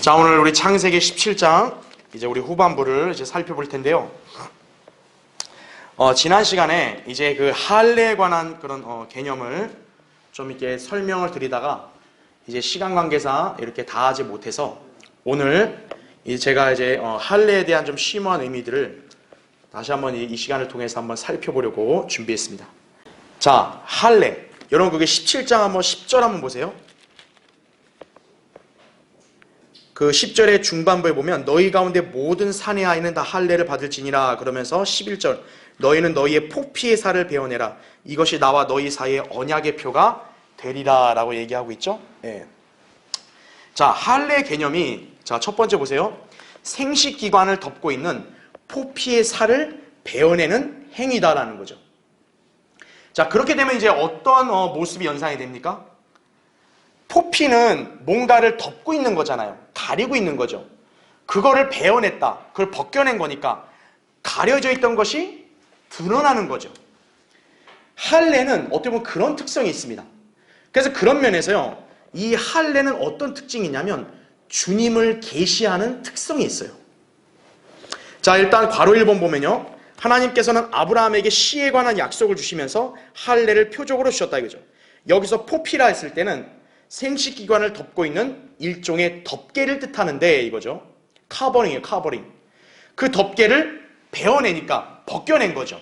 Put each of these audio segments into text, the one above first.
자, 오늘 우리 창세기 17장 이제 우리 후반부를 이제 살펴볼 텐데요. 지난 시간에 이제 그 할례에 관한 그런 개념을 좀 이렇게 설명을 드리다가 이제 시간 관계상 이렇게 다 하지 못해서 오늘 이제 제가 이제 할례에 대한 좀 심오한 의미들을 다시 한번 이 시간을 통해서 한번 살펴보려고 준비했습니다. 자, 할례. 여러분 그게 17장 한번 10절 한번 보세요. 그 10절의 중반부에 보면 너희 가운데 모든 사내 아이는 다 할례를 받을지니라 그러면서 11절 너희는 너희의 포피의 살을 베어내라 이것이 나와 너희 사이의 언약의 표가 되리라 라고 얘기하고 있죠. 예. 자, 할례 개념이 자, 첫 번째 보세요. 생식기관을 덮고 있는 포피의 살을 베어내는 행위다라는 거죠. 자, 그렇게 되면 이제 어떤 모습이 연상이 됩니까? 포피는 뭔가를 덮고 있는 거잖아요. 가리고 있는 거죠. 그거를 베어냈다. 그걸 벗겨낸 거니까 가려져 있던 것이 드러나는 거죠. 할례는 어떻게 보면 그런 특성이 있습니다. 그래서 그런 면에서요. 이 할례는 어떤 특징이 있냐면 주님을 계시하는 특성이 있어요. 자, 일단 괄호 1번 보면요. 하나님께서는 아브라함에게 씨에 관한 약속을 주시면서 할례를 표적으로 주셨다 이거죠. 여기서 포피라 했을 때는 생식기관을 덮고 있는 일종의 덮개를 뜻하는데 이거죠. 커버링이에요. 커버링. 그 덮개를 베어내니까 벗겨낸 거죠.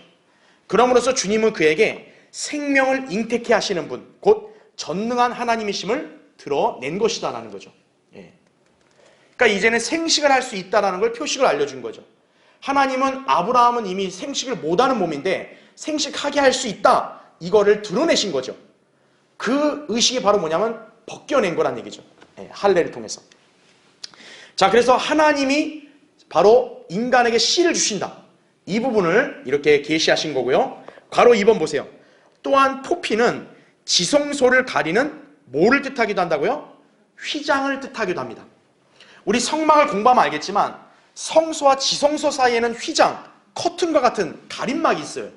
그럼으로써 주님은 그에게 생명을 잉태케 하시는 분, 곧 전능한 하나님이심을 드러낸 것이다라는 거죠. 예. 그러니까 이제는 생식을 할 수 있다라는 걸 표식을 알려준 거죠. 하나님은 아브라함은 이미 생식을 못하는 몸인데 생식하게 할 수 있다. 이거를 드러내신 거죠. 그 의식이 바로 뭐냐면 벗겨낸 거란 얘기죠. 할례를 통해서. 자, 그래서 하나님이 바로 인간에게 씨를 주신다. 이 부분을 이렇게 계시하신 거고요. 괄호 2번 보세요. 또한 포피는 지성소를 가리는 뭐를 뜻하기도 한다고요? 휘장을 뜻하기도 합니다. 우리 성막을 공부하면 알겠지만 성소와 지성소 사이에는 휘장, 커튼과 같은 가림막이 있어요.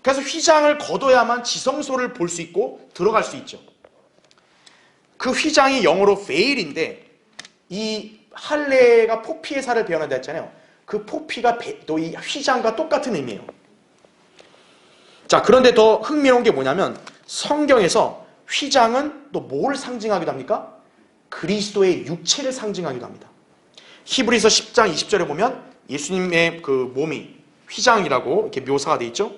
그래서 휘장을 걷어야만 지성소를 볼 수 있고 들어갈 수 있죠. 그 휘장이 영어로 veil인데 이 할례가 포피의 살을 베어낸다 했잖아요. 그 포피가 또 이 휘장과 똑같은 의미예요. 자, 그런데 더 흥미로운 게 뭐냐면 성경에서 휘장은 또 뭘 상징하기도 합니까? 그리스도의 육체를 상징하기도 합니다. 히브리서 10장 20절에 보면 예수님의 그 몸이 휘장이라고 이렇게 묘사가 되어 있죠.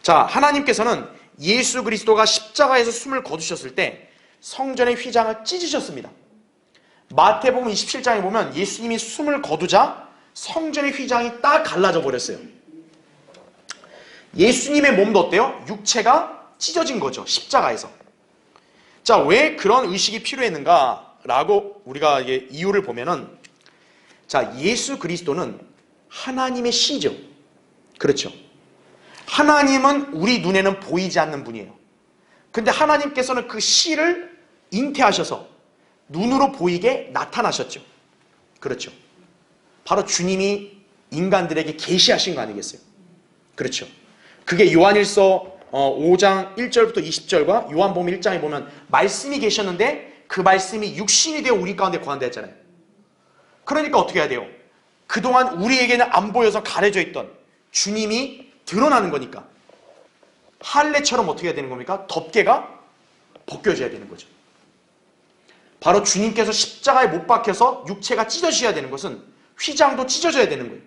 자, 하나님께서는 예수 그리스도가 십자가에서 숨을 거두셨을 때 성전의 휘장을 찢으셨습니다. 마태복음 27장에 보면 예수님이 숨을 거두자 성전의 휘장이 딱 갈라져 버렸어요. 예수님의 몸도 어때요? 육체가 찢어진 거죠. 십자가에서. 자, 왜 그런 의식이 필요했는가라고 우리가 이게 이유를 보면은 자, 예수 그리스도는 하나님의 씨죠. 그렇죠. 하나님은 우리 눈에는 보이지 않는 분이에요. 근데 하나님께서는 그 씨를 잉태하셔서 눈으로 보이게 나타나셨죠. 그렇죠. 바로 주님이 인간들에게 계시하신 거 아니겠어요? 그렇죠. 그게 요한일서 5장 1절부터 20절과 요한복음 1장에 보면 말씀이 계셨는데 그 말씀이 육신이 되어 우리 가운데 거한다 했잖아요. 그러니까 어떻게 해야 돼요? 그동안 우리에게는 안 보여서 가려져 있던 주님이 드러나는 거니까 할례처럼 어떻게 해야 되는 겁니까? 덮개가 벗겨져야 되는 거죠. 바로 주님께서 십자가에 못 박혀서 육체가 찢어져야 되는 것은 휘장도 찢어져야 되는 거예요.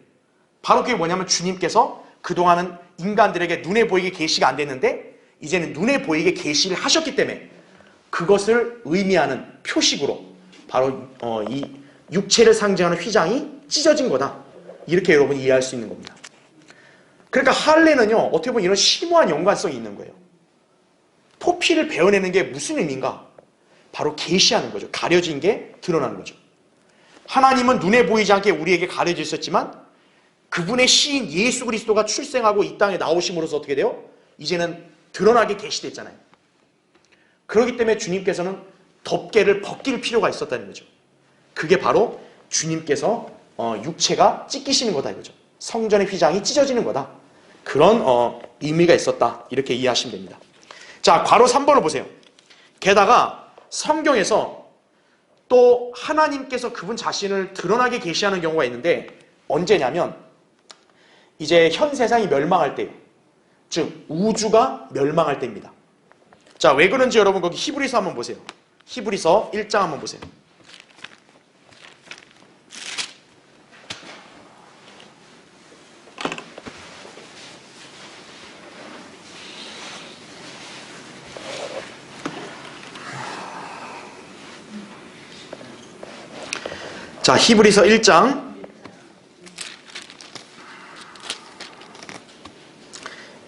바로 그게 뭐냐면 주님께서 그동안은 인간들에게 눈에 보이게 계시가 안 됐는데 이제는 눈에 보이게 계시를 하셨기 때문에 그것을 의미하는 표식으로 바로 이 육체를 상징하는 휘장이 찢어진 거다. 이렇게 여러분이 이해할 수 있는 겁니다. 그러니까 할례는요, 어떻게 보면 이런 심오한 연관성이 있는 거예요. 포피를 베어내는 게 무슨 의미인가? 바로 계시하는 거죠. 가려진 게 드러나는 거죠. 하나님은 눈에 보이지 않게 우리에게 가려져 있었지만 그분의 씨인 예수 그리스도가 출생하고 이 땅에 나오심으로써 어떻게 돼요? 이제는 드러나게 계시됐잖아요. 그렇기 때문에 주님께서는 덮개를 벗길 필요가 있었다는 거죠. 그게 바로 주님께서 육체가 찢기시는 거다 이거죠. 성전의 휘장이 찢어지는 거다. 그런 의미가 있었다. 이렇게 이해하시면 됩니다. 자, 괄호 3번을 보세요. 게다가 성경에서 또 하나님께서 그분 자신을 드러나게 계시하는 경우가 있는데 언제냐면 이제 현 세상이 멸망할 때, 즉 우주가 멸망할 때입니다. 자, 왜 그런지 여러분 거기 히브리서 한번 보세요. 히브리서 1장 한번 보세요. 자, 히브리서 1장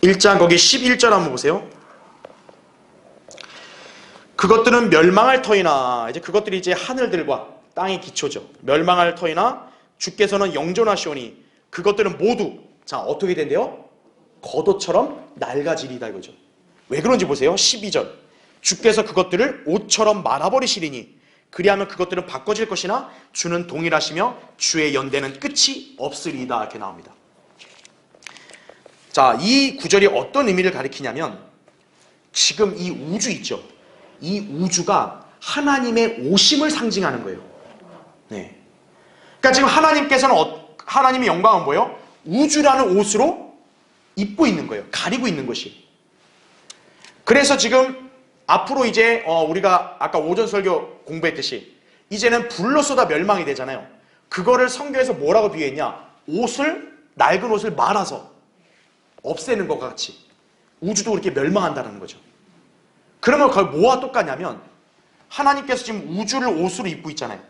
1장 거기 11절 한번 보세요. 그것들은 멸망할 터이나, 이제 그것들이 이제 하늘들과 땅의 기초죠. 멸망할 터이나 주께서는 영존하시오니 그것들은 모두, 자, 어떻게 된대요? 겉옷처럼 낡아지리다 이거죠. 왜 그런지 보세요. 12절. 주께서 그것들을 옷처럼 말아버리시리니 그리하면 그것들은 바꿔질 것이나 주는 동일하시며 주의 연대는 끝이 없으리이다. 이렇게 나옵니다. 자, 이 구절이 어떤 의미를 가리키냐면 지금 이 우주 있죠. 이 우주가 하나님의 오심을 상징하는 거예요. 네. 그러니까 지금 하나님께서는 하나님의 영광은 뭐예요? 우주라는 옷으로 입고 있는 거예요. 가리고 있는 것이. 그래서 지금 앞으로 이제 우리가 아까 오전 설교 공부했듯이 이제는 불로써 다 멸망이 되잖아요. 그거를 성경에서 뭐라고 비유했냐? 낡은 옷을 말아서 없애는 것과 같이 우주도 그렇게 멸망한다는 거죠. 그러면 그걸 뭐와 똑같냐면 하나님께서 지금 우주를 옷으로 입고 있잖아요.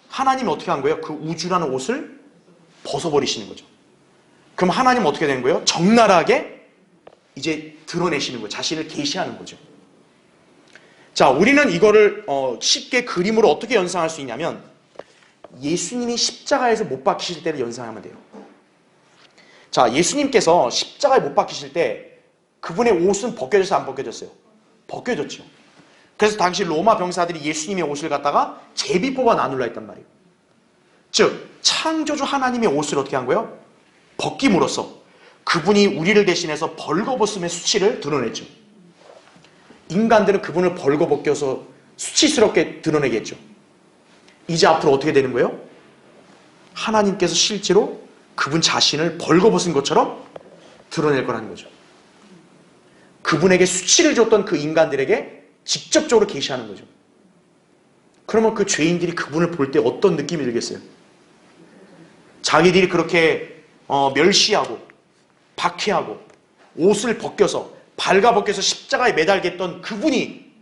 하나님이 어떻게 한 거예요? 그 우주라는 옷을 벗어버리시는 거죠. 그럼 하나님은 어떻게 되는 거예요? 적나라하게 이제 드러내시는 거예요. 자신을 계시하는 거죠. 자, 우리는 이거를 쉽게 그림으로 어떻게 연상할 수 있냐면 예수님이 십자가에서 못 박히실 때를 연상하면 돼요. 자, 예수님께서 십자가에 못 박히실 때 그분의 옷은 벗겨졌어요? 안 벗겨졌어요? 벗겨졌죠. 그래서 당시 로마 병사들이 예수님의 옷을 갖다가 제비 뽑아 나눌라 했단 말이에요. 즉 창조주 하나님의 옷을 어떻게 한 거예요? 벗김으로써 그분이 우리를 대신해서 벌거벗음의 수치를 드러냈죠. 인간들은 그분을 벌거벗겨서 수치스럽게 드러내겠죠. 이제 앞으로 어떻게 되는 거예요? 하나님께서 실제로 그분 자신을 벌거벗은 것처럼 드러낼 거라는 거죠. 그분에게 수치를 줬던 그 인간들에게 직접적으로 계시하는 거죠. 그러면 그 죄인들이 그분을 볼 때 어떤 느낌이 들겠어요? 자기들이 그렇게 멸시하고 박해하고 옷을 벗겨서 발가벗겨서 십자가에 매달겠던 그분이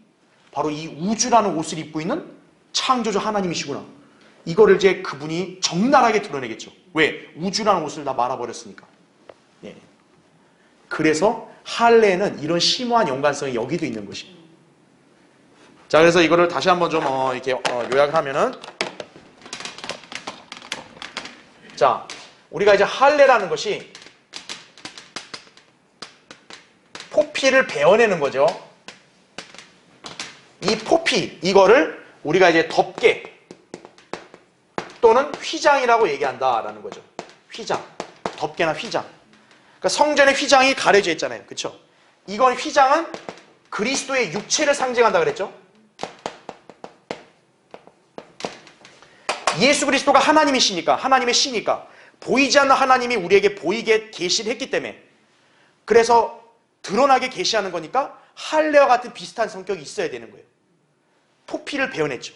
바로 이 우주라는 옷을 입고 있는 창조주 하나님이시구나. 이거를 이제 그분이 적나라하게 드러내겠죠. 왜? 우주라는 옷을 다 말아버렸으니까. 예. 그래서 할례는 이런 심오한 연관성이 여기도 있는 것이에요. 자, 그래서 이거를 다시 한번 좀 이렇게 요약을 하면은, 자, 우리가 이제 할례라는 것이 포피를 베어내는 거죠. 이 포피, 이거를 우리가 이제 덮개 또는 휘장이라고 얘기한다라는 거죠. 휘장, 덮개나 휘장. 그러니까 성전의 휘장이 가려져 있잖아요. 그렇죠? 이건 휘장은 그리스도의 육체를 상징한다 그랬죠? 예수 그리스도가 하나님이시니까, 하나님의 시니까 보이지 않는 하나님이 우리에게 보이게 계시를 했기 때문에, 그래서 드러나게 계시하는 거니까 할례와 같은 비슷한 성격이 있어야 되는 거예요. 포피를 베어냈죠.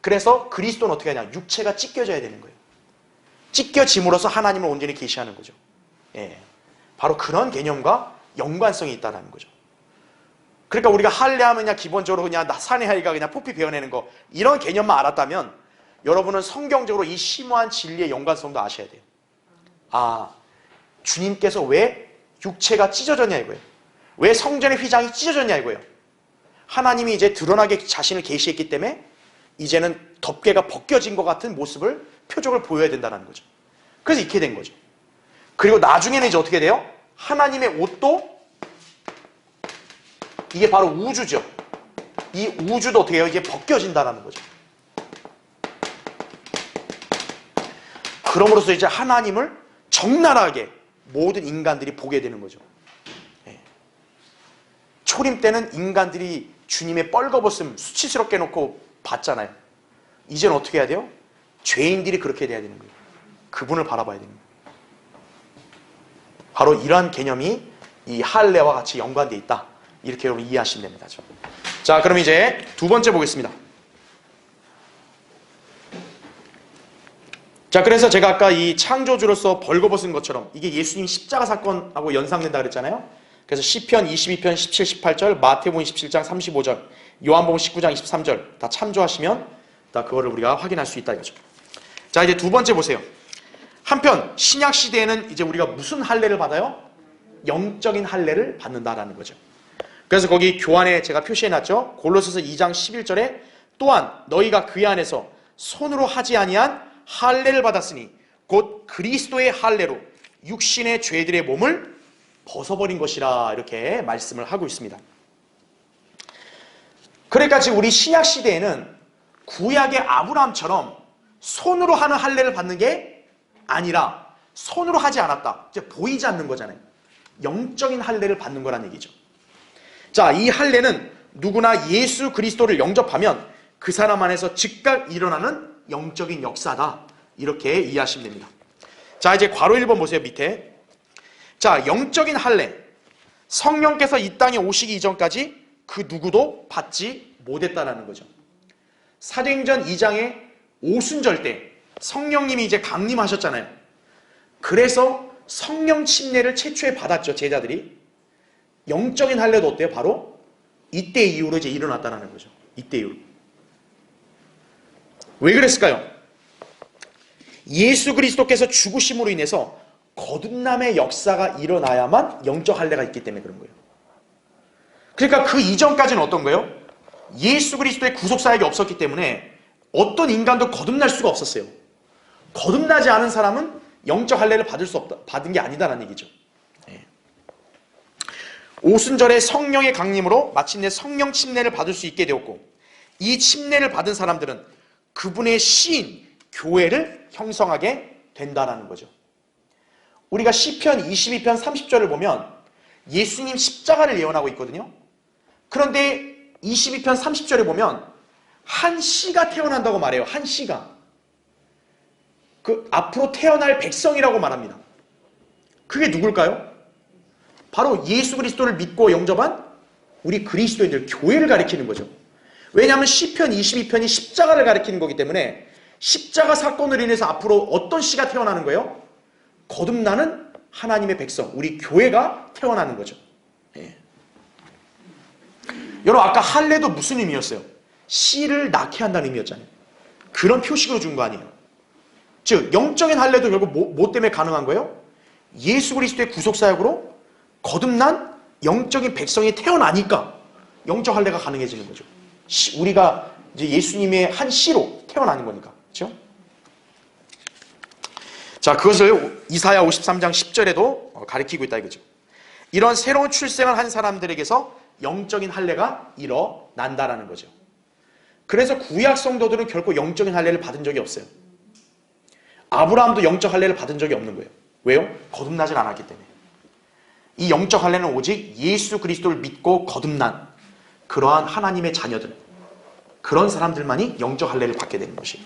그래서 그리스도는 어떻게 하냐? 육체가 찢겨져야 되는 거예요. 찢겨짐으로써 하나님을 온전히 계시하는 거죠. 예. 바로 그런 개념과 연관성이 있다는 거죠. 그러니까 우리가 할례하면 그냥 기본적으로 그냥 산의 아이가 그냥 포피 베어내는 거, 이런 개념만 알았다면 여러분은 성경적으로 이 심오한 진리의 연관성도 아셔야 돼요. 아, 주님께서 왜 육체가 찢어졌냐 이거예요. 왜 성전의 휘장이 찢어졌냐 이거예요. 하나님이 이제 드러나게 자신을 계시했기 때문에 이제는 덮개가 벗겨진 것 같은 모습을, 표적을 보여야 된다는 거죠. 그래서 이렇게 된 거죠. 그리고 나중에는 이제 어떻게 돼요? 하나님의 옷도, 이게 바로 우주죠. 이 우주도 어떻게 해요? 이제 벗겨진다는 거죠. 그럼으로써 이제 하나님을 적나라하게 모든 인간들이 보게 되는 거죠. 예. 초림 때는 인간들이 주님의 뻘거벗음 수치스럽게 놓고 봤잖아요. 이제는 어떻게 해야 돼요? 죄인들이 그렇게 돼야 되는 거예요. 그분을 바라봐야 됩니다. 바로 이러한 개념이 이 할례와 같이 연관되어 있다. 이렇게 여러분 이해하시면 됩니다. 자, 그럼 이제 두 번째 보겠습니다. 자, 그래서 제가 아까 이 창조주로서 벌거벗은 것처럼 이게 예수님 십자가 사건하고 연상된다 그랬잖아요. 그래서 시편 22편 17, 18절, 마태복음 27장 35절, 요한복음 19장 23절 다 참조하시면 다 그거를 우리가 확인할 수 있다 이거죠. 자, 이제 두 번째 보세요. 한편 신약 시대에는 이제 우리가 무슨 할례를 받아요? 영적인 할례를 받는다라는 거죠. 그래서 거기 교환에 제가 표시해놨죠. 골로새서 2장 11절에 또한 너희가 그 안에서 손으로 하지 아니한 할례를 받았으니 곧 그리스도의 할례로 육신의 죄들의 몸을 벗어버린 것이라 이렇게 말씀을 하고 있습니다. 그러니까 지금 우리 신약 시대에는 구약의 아브라함처럼 손으로 하는 할례를 받는 게 아니라 손으로 하지 않았다. 이제 보이지 않는 거잖아요. 영적인 할례를 받는 거란 얘기죠. 자, 이 할례는 누구나 예수 그리스도를 영접하면 그 사람 안에서 즉각 일어나는 영적인 역사다. 이렇게 이해하시면 됩니다. 자, 이제 괄호 1번 보세요. 밑에. 자, 영적인 할례. 성령께서 이 땅에 오시기 이전까지 그 누구도 받지 못했다라는 거죠. 사도행전 2장의 오순절 때 성령님이 이제 강림하셨잖아요. 그래서 성령 침례를 최초에 받았죠. 제자들이. 영적인 할례도 어때요? 바로 이때 이후로 이제 일어났다는 거죠. 이때 이후로. 왜 그랬을까요? 예수 그리스도께서 죽으심으로 인해서 거듭남의 역사가 일어나야만 영적 할례가 있기 때문에 그런 거예요. 그러니까 그 이전까지는 어떤 거예요? 예수 그리스도의 구속사역이 없었기 때문에 어떤 인간도 거듭날 수가 없었어요. 거듭나지 않은 사람은 영적 할례를 받은 게 아니다라는 얘기죠. 오순절에 성령의 강림으로 마침내 성령 침례를 받을 수 있게 되었고, 이 침례를 받은 사람들은 그분의 시인 교회를 형성하게 된다라는 거죠. 우리가 시편 22편 30절을 보면 예수님 십자가를 예언하고 있거든요. 그런데 22편 30절에 보면 한 씨가 태어난다고 말해요. 한 씨가. 그 앞으로 태어날 백성이라고 말합니다. 그게 누굴까요? 바로 예수 그리스도를 믿고 영접한 우리 그리스도인들, 교회를 가리키는 거죠. 왜냐하면 시편 22편이 십자가를 가리키는 거기 때문에 십자가 사건으로 인해서 앞으로 어떤 씨가 태어나는 거예요? 거듭나는 하나님의 백성, 우리 교회가 태어나는 거죠. 예. 여러분, 아까 할례도 무슨 의미였어요? 씨를 낳게 한다는 의미였잖아요. 그런 표식으로 준 거 아니에요. 즉 영적인 할례도 결국 뭐 때문에 가능한 거예요? 예수 그리스도의 구속사역으로 거듭난 영적인 백성이 태어나니까 영적 할례가 가능해지는 거죠. 우리가 이제 예수님의 한 씨로 태어나는 거니까. 그렇죠? 자, 그것을 이사야 53장 10절에도 가리키고 있다 이거죠. 이런 새로운 출생을 한 사람들에게서 영적인 할례가 일어난다라는 거죠. 그래서 구약 성도들은 결코 영적인 할례를 받은 적이 없어요. 아브라함도 영적 할례를 받은 적이 없는 거예요. 왜요? 거듭나질 않았기 때문에. 이 영적 할례는 오직 예수 그리스도를 믿고 거듭난 그러한 하나님의 자녀들, 그런 사람들만이 영적 할례를 받게 되는 것이에요.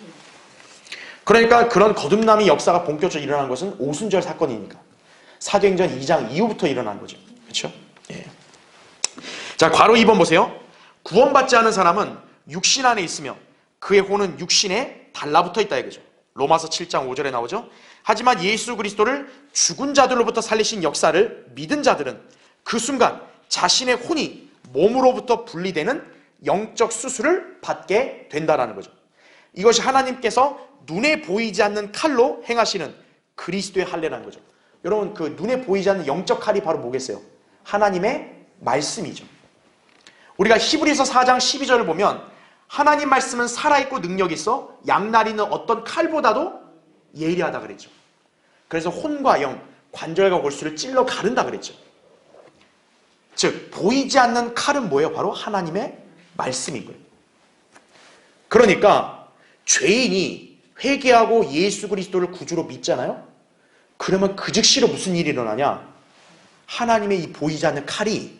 그러니까 그런 거듭남의 역사가 본격적으로 일어난 것은 오순절 사건이니까. 사도행전 2장 이후부터 일어난 거죠. 그렇죠? 예. 자, 괄호 2번 보세요. 구원받지 않은 사람은 육신 안에 있으며 그의 혼은 육신에 달라붙어 있다 이거죠. 로마서 7장 5절에 나오죠. 하지만 예수 그리스도를 죽은 자들로부터 살리신 역사를 믿은 자들은 그 순간 자신의 혼이 몸으로부터 분리되는 영적 수술을 받게 된다라는 거죠. 이것이 하나님께서 눈에 보이지 않는 칼로 행하시는 그리스도의 할례라는 거죠. 여러분, 그 눈에 보이지 않는 영적 칼이 바로 뭐겠어요? 하나님의 말씀이죠. 우리가 히브리서 4장 12절을 보면 하나님 말씀은 살아있고 능력이 있어 양날이는 어떤 칼보다도 예리하다 그랬죠. 그래서 혼과 영, 관절과 골수를 찔러 가른다 그랬죠. 즉 보이지 않는 칼은 뭐예요? 바로 하나님의 말씀인 거예요. 그러니까 죄인이 회개하고 예수 그리스도를 구주로 믿잖아요. 그러면 그 즉시로 무슨 일이 일어나냐? 하나님의 이 보이지 않는 칼이,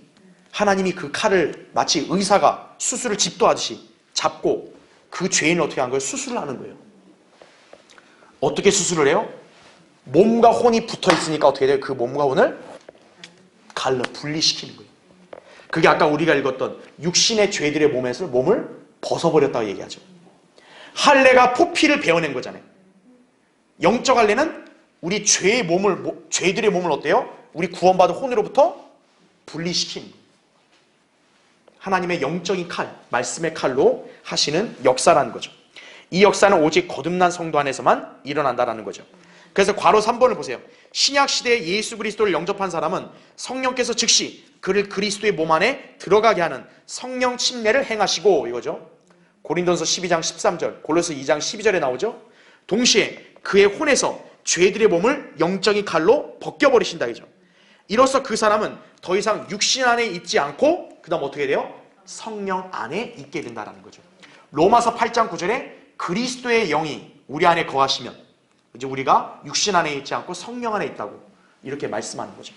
하나님이 그 칼을 마치 의사가 수술을 집도하듯이 잡고 그 죄인을 어떻게 한 거예요? 수술을 하는 거예요. 어떻게 수술을 해요? 몸과 혼이 붙어 있으니까 어떻게 돼요? 그 몸과 혼을 분리시키는 거예요. 그게 아까 우리가 읽었던 육신의 죄들의 몸에서 몸을 벗어버렸다고 얘기하죠. 할례가 포피를 베어낸 거잖아요. 영적 할례는 우리 죄들의 몸을 어때요? 우리 구원받은 혼으로부터 분리시키는 거예요. 하나님의 영적인 칼, 말씀의 칼로 하시는 역사라는 거죠. 이 역사는 오직 거듭난 성도 안에서만 일어난다는 거죠. 그래서 괄호 3번을 보세요. 신약시대에 예수 그리스도를 영접한 사람은 성령께서 즉시 그를 그리스도의 몸 안에 들어가게 하는 성령 침례를 행하시고, 이거죠. 고린도서 12장 13절, 골로새 2장 12절에 나오죠. 동시에 그의 혼에서 죄들의 몸을 영적인 칼로 벗겨버리신다, 이죠. 이로써 그 사람은 더 이상 육신 안에 있지 않고 그 다음 어떻게 돼요? 성령 안에 있게 된다는 거죠. 로마서 8장 9절에 그리스도의 영이 우리 안에 거하시면 이제 우리가 육신 안에 있지 않고 성령 안에 있다고 이렇게 말씀하는 거죠.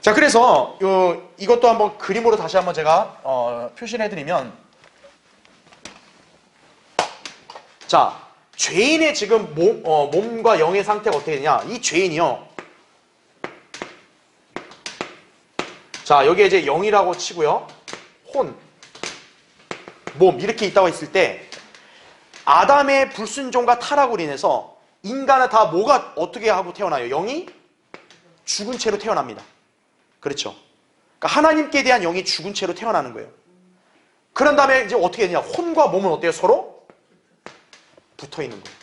자, 그래서 이것도 한번 그림으로 다시 한번 제가 표시를 해드리면, 자, 죄인의 지금 몸과 영의 상태가 어떻게 되냐? 이 죄인이요. 자, 여기에 이제 영이라고 치고요. 혼, 몸 이렇게 있다고 했을 때 아담의 불순종과 타락으로 인해서 인간은 다 뭐가 어떻게 하고 태어나요? 영이 죽은 채로 태어납니다. 그렇죠? 그러니까 하나님께 대한 영이 죽은 채로 태어나는 거예요. 그런 다음에 이제 어떻게 되냐? 혼과 몸은 어때요? 서로 붙어 있는 거예요.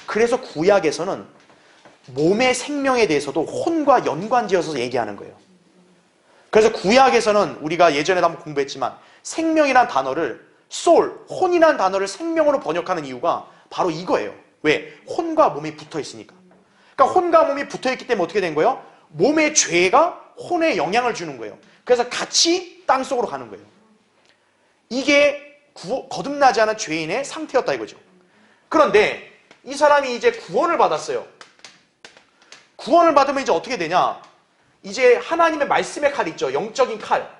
그래서 구약에서는 몸의 생명에 대해서도 혼과 연관지어서 얘기하는 거예요. 그래서 구약에서는 우리가 예전에도 한번 공부했지만 생명이란 단어를 soul, 혼이란 단어를 생명으로 번역하는 이유가 바로 이거예요. 왜? 혼과 몸이 붙어 있으니까. 그러니까 혼과 몸이 붙어 있기 때문에 어떻게 된 거예요? 몸의 죄가 혼에 영향을 주는 거예요. 그래서 같이 땅속으로 가는 거예요. 이게 거듭나지 않은 죄인의 상태였다 이거죠. 그런데 이 사람이 이제 구원을 받았어요. 구원을 받으면 이제 어떻게 되냐? 이제 하나님의 말씀의 칼 있죠. 영적인 칼.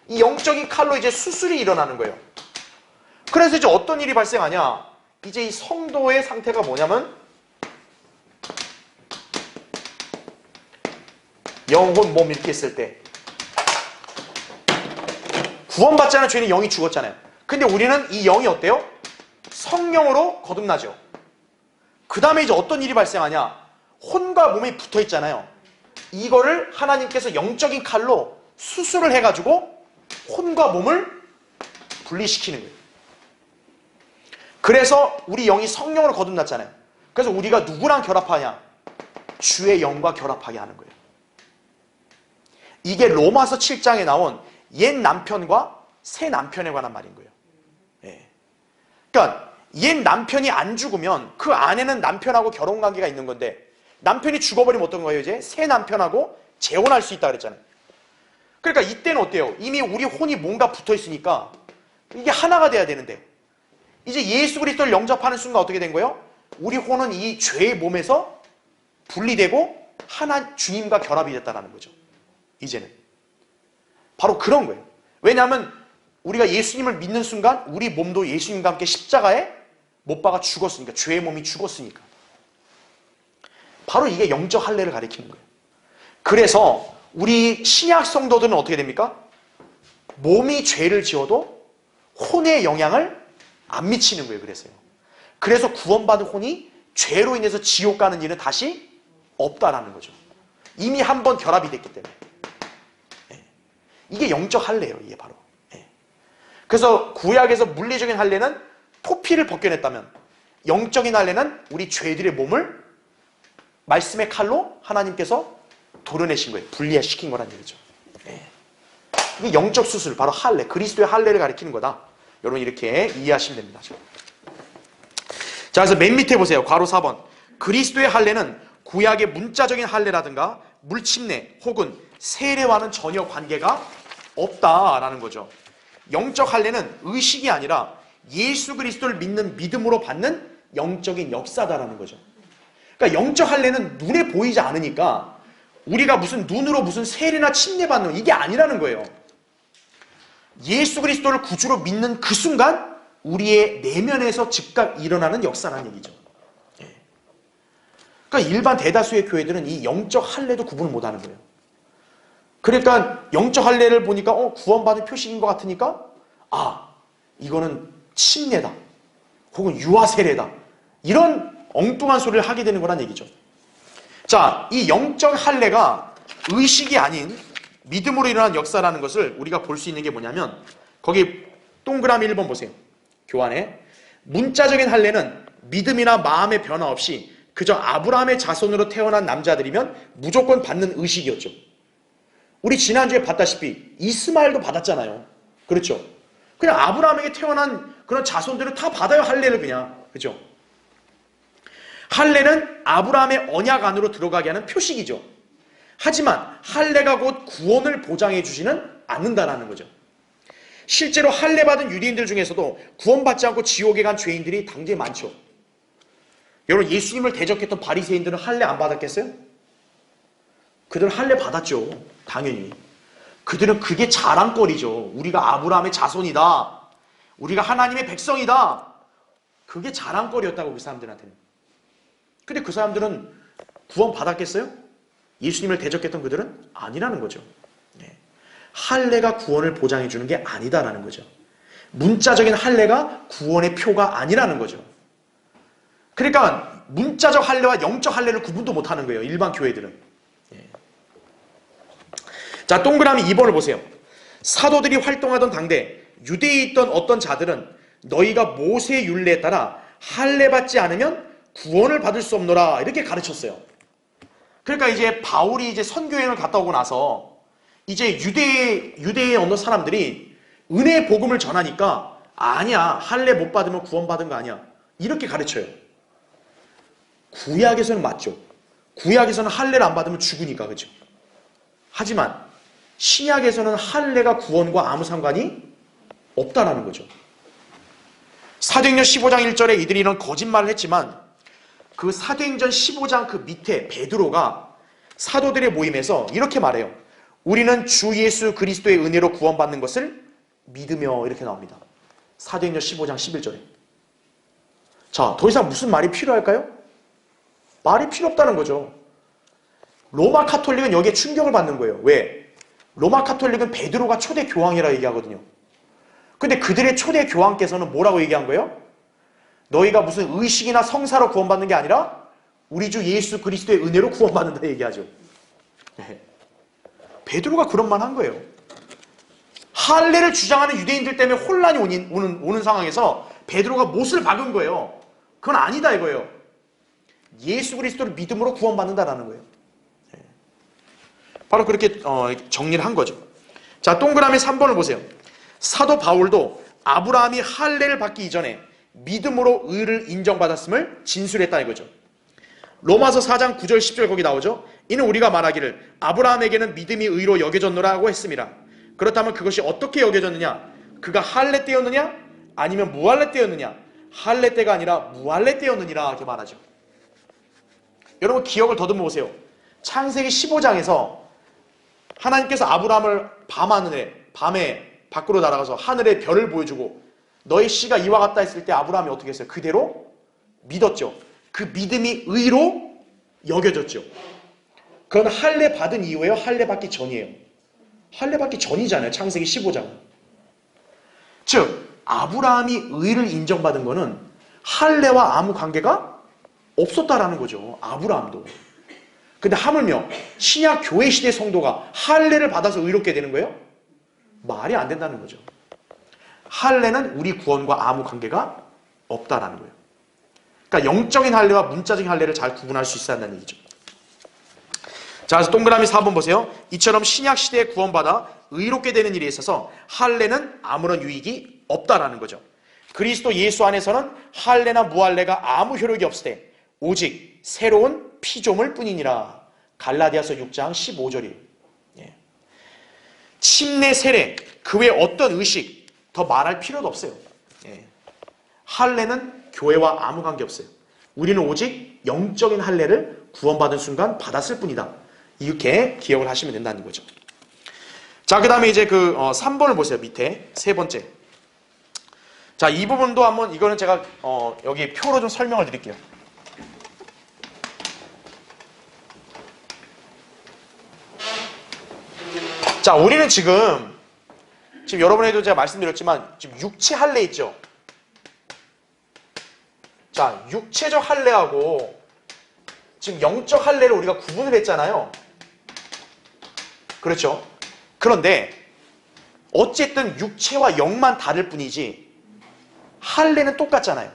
이 영적인 칼로 이제 수술이 일어나는 거예요. 그래서 이제 어떤 일이 발생하냐? 이제 이 성도의 상태가 뭐냐면 영혼, 몸 이렇게 했을 때 구원받지 않은 죄인은 영이 죽었잖아요. 근데 우리는 이 영이 어때요? 성령으로 거듭나죠. 그 다음에 이제 어떤 일이 발생하냐? 혼과 몸이 붙어 있잖아요. 이거를 하나님께서 영적인 칼로 수술을 해가지고 혼과 몸을 분리시키는 거예요. 그래서 우리 영이 성령으로 거듭났잖아요. 그래서 우리가 누구랑 결합하냐? 주의 영과 결합하게 하는 거예요. 이게 로마서 7장에 나온 옛 남편과 새 남편에 관한 말인 거예요. 예. 그러니까 옛 남편이 안 죽으면 그 안에는 남편하고 결혼관계가 있는 건데 남편이 죽어버리면 어떤 거예요? 이제 새 남편하고 재혼할 수 있다 그랬잖아요. 그러니까 이때는 어때요? 이미 우리 혼이 뭔가 붙어 있으니까 이게 하나가 돼야 되는데 이제 예수 그리스도를 영접하는 순간 어떻게 된 거예요? 우리 혼은 이 죄의 몸에서 분리되고 하나 주님과 결합이 됐다는 거죠. 이제는 바로 그런 거예요. 왜냐하면 우리가 예수님을 믿는 순간 우리 몸도 예수님과 함께 십자가에 못 박아 죽었으니까, 죄의 몸이 죽었으니까. 바로 이게 영적 할례를 가리키는 거예요. 그래서 우리 신약 성도들은 어떻게 됩니까? 몸이 죄를 지어도 혼의 영향을 안 미치는 거예요. 그래서 구원받은 혼이 죄로 인해서 지옥 가는 일은 다시 없다라는 거죠. 이미 한 번 결합이 됐기 때문에. 이게 영적 할례예요. 이게 바로. 그래서 구약에서 물리적인 할례는 포피를 벗겨냈다면 영적인 할례는 우리 죄들의 몸을 말씀의 칼로 하나님께서 도려내신 거예요. 분리시킨 거란 얘기죠. 이게 영적 수술, 바로 할례, 그리스도의 할례를 가리키는 거다. 여러분 이렇게 이해하시면 됩니다. 자, 그래서 맨 밑에 보세요. 괄호 4번. 그리스도의 할례는 구약의 문자적인 할례라든가 물침례 혹은 세례와는 전혀 관계가 없다라는 거죠. 영적 할례는 의식이 아니라 예수 그리스도를 믿는 믿음으로 받는 영적인 역사다라는 거죠. 그러니까 영적 할례는 눈에 보이지 않으니까 우리가 무슨 눈으로 무슨 세례나 침례 받는 이게 아니라는 거예요. 예수 그리스도를 구주로 믿는 그 순간 우리의 내면에서 즉각 일어나는 역사라는 얘기죠. 그러니까 일반 대다수의 교회들은 이 영적 할례도 구분을 못하는 거예요. 그러니까 영적 할례를 보니까 구원받은 표식인 것 같으니까 이거는 침례다 혹은 유아 세례다 이런 엉뚱한 소리를 하게 되는 거란 얘기죠. 자, 이 영적 할례가 의식이 아닌 믿음으로 일어난 역사라는 것을 우리가 볼 수 있는 게 뭐냐면 거기 동그라미 1번 보세요. 교환에 문자적인 할례는 믿음이나 마음의 변화 없이 그저 아브라함의 자손으로 태어난 남자들이면 무조건 받는 의식이었죠. 우리 지난주에 봤다시피 이스마엘도 받았잖아요. 그렇죠? 그냥 아브라함에게 태어난 그런 자손들은 다 받아요. 할례를 그냥. 그죠? 할례는 아브라함의 언약 안으로 들어가게 하는 표식이죠. 하지만 할례가 곧 구원을 보장해 주지는 않는다라는 거죠. 실제로 할례 받은 유대인들 중에서도 구원받지 않고 지옥에 간 죄인들이 당대에 많죠. 여러분, 예수님을 대적했던 바리새인들은 할례 안 받았겠어요? 그들은 할례 받았죠. 당연히. 그들은 그게 자랑거리죠. 우리가 아브라함의 자손이다. 우리가 하나님의 백성이다. 그게 자랑거리였다고 그 사람들한테는. 근데 그 사람들은 구원 받았겠어요? 예수님을 대적했던 그들은 아니라는 거죠. 할례가 구원을 보장해 주는 게 아니다라는 거죠. 문자적인 할례가 구원의 표가 아니라는 거죠. 그러니까 문자적 할례와 영적 할례를 구분도 못하는 거예요. 일반 교회들은. 자, 동그라미 2번을 보세요. 사도들이 활동하던 당대 유대에 있던 어떤 자들은 너희가 모세의 율례에 따라 할례 받지 않으면 구원을 받을 수 없노라 이렇게 가르쳤어요. 그러니까 이제 바울이 이제 선교여행을 갔다 오고 나서 이제 유대의 어느 사람들이 은혜의 복음을 전하니까 아니야, 할례 못 받으면 구원 받은 거 아니야 이렇게 가르쳐요. 구약에서는 맞죠. 구약에서는 할례를 안 받으면 죽으니까. 그죠? 하지만 신약에서는 할례가 구원과 아무 상관이 없다라는 거죠. 사도행전 15장 1절에 이들이 이런 거짓말을 했지만 그 사도행전 15장 그 밑에 베드로가 사도들의 모임에서 이렇게 말해요. 우리는 주 예수 그리스도의 은혜로 구원받는 것을 믿으며 이렇게 나옵니다. 사도행전 15장 11절에. 자, 더 이상 무슨 말이 필요할까요? 말이 필요 없다는 거죠. 로마 카톨릭은 여기에 충격을 받는 거예요. 왜? 로마 카톨릭은 베드로가 초대 교황이라 얘기하거든요. 근데 그들의 초대 교황께서는 뭐라고 얘기한 거예요? 너희가 무슨 의식이나 성사로 구원받는 게 아니라 우리 주 예수 그리스도의 은혜로 구원받는다 얘기하죠. 베드로가 그런 말 한 거예요. 할례를 주장하는 유대인들 때문에 혼란이 오는 상황에서 베드로가 못을 박은 거예요. 그건 아니다 이거예요. 예수 그리스도를 믿음으로 구원받는다라는 거예요. 바로 그렇게 정리를 한 거죠. 자, 동그라미 3번을 보세요. 사도 바울도 아브라함이 할례를 받기 이전에 믿음으로 의를 인정받았음을 진술했다 이거죠. 로마서 4장 9절 10절 거기 나오죠. 이는 우리가 말하기를 아브라함에게는 믿음이 의로 여겨졌노라고 했습니다. 그렇다면 그것이 어떻게 여겨졌느냐? 그가 할례 때였느냐? 아니면 무할례 때였느냐? 할례 때가 아니라 무할례 때였느니라 이렇게 말하죠. 여러분 기억을 더듬어 보세요. 창세기 15장에서 하나님께서 아브라함을 밤에 밖으로 날아가서 하늘의 별을 보여주고 너의 씨가 이와 같다 했을 때 아브라함이 어떻게 했어요? 그대로 믿었죠. 그 믿음이 의로 여겨졌죠. 그건 할례 받은 이후에요? 할례 받기 전이에요? 할례 받기 전이잖아요. 창세기 15장. 즉 아브라함이 의를 인정받은 거는 할례와 아무 관계가 없었다라는 거죠. 아브라함도. 근데 하물며 신약 교회 시대 성도가 할례를 받아서 의롭게 되는 거예요? 말이 안 된다는 거죠. 할례는 우리 구원과 아무 관계가 없다라는 거예요. 그러니까 영적인 할례와 문자적인 할례를 잘 구분할 수 있어야 한다는 얘기죠. 자, 그래서 동그라미 4번 보세요. 이처럼 신약 시대에 구원받아 의롭게 되는 일에 있어서 할례는 아무런 유익이 없다라는 거죠. 그리스도 예수 안에서는 할례나 무할례가 아무 효력이 없으되 오직 새로운 피조물 뿐이니라. 갈라디아서 6장 15절이에요. 침례, 세례, 그 외 어떤 의식 더 말할 필요도 없어요. 할례는 교회와 아무 관계 없어요. 우리는 오직 영적인 할례를 구원받은 순간 받았을 뿐이다. 이렇게 기억을 하시면 된다는 거죠. 자, 그 다음에 이제 3번을 보세요. 밑에 세 번째. 자, 이 부분도 한번 이거는 제가 여기 표로 좀 설명을 드릴게요. 자, 우리는 지금 여러분에도 제가 말씀드렸지만 지금 육체 할례 있죠? 자, 육체적 할례하고 지금 영적 할례를 우리가 구분을 했잖아요. 그렇죠? 그런데 어쨌든 육체와 영만 다를 뿐이지 할례는 똑같잖아요.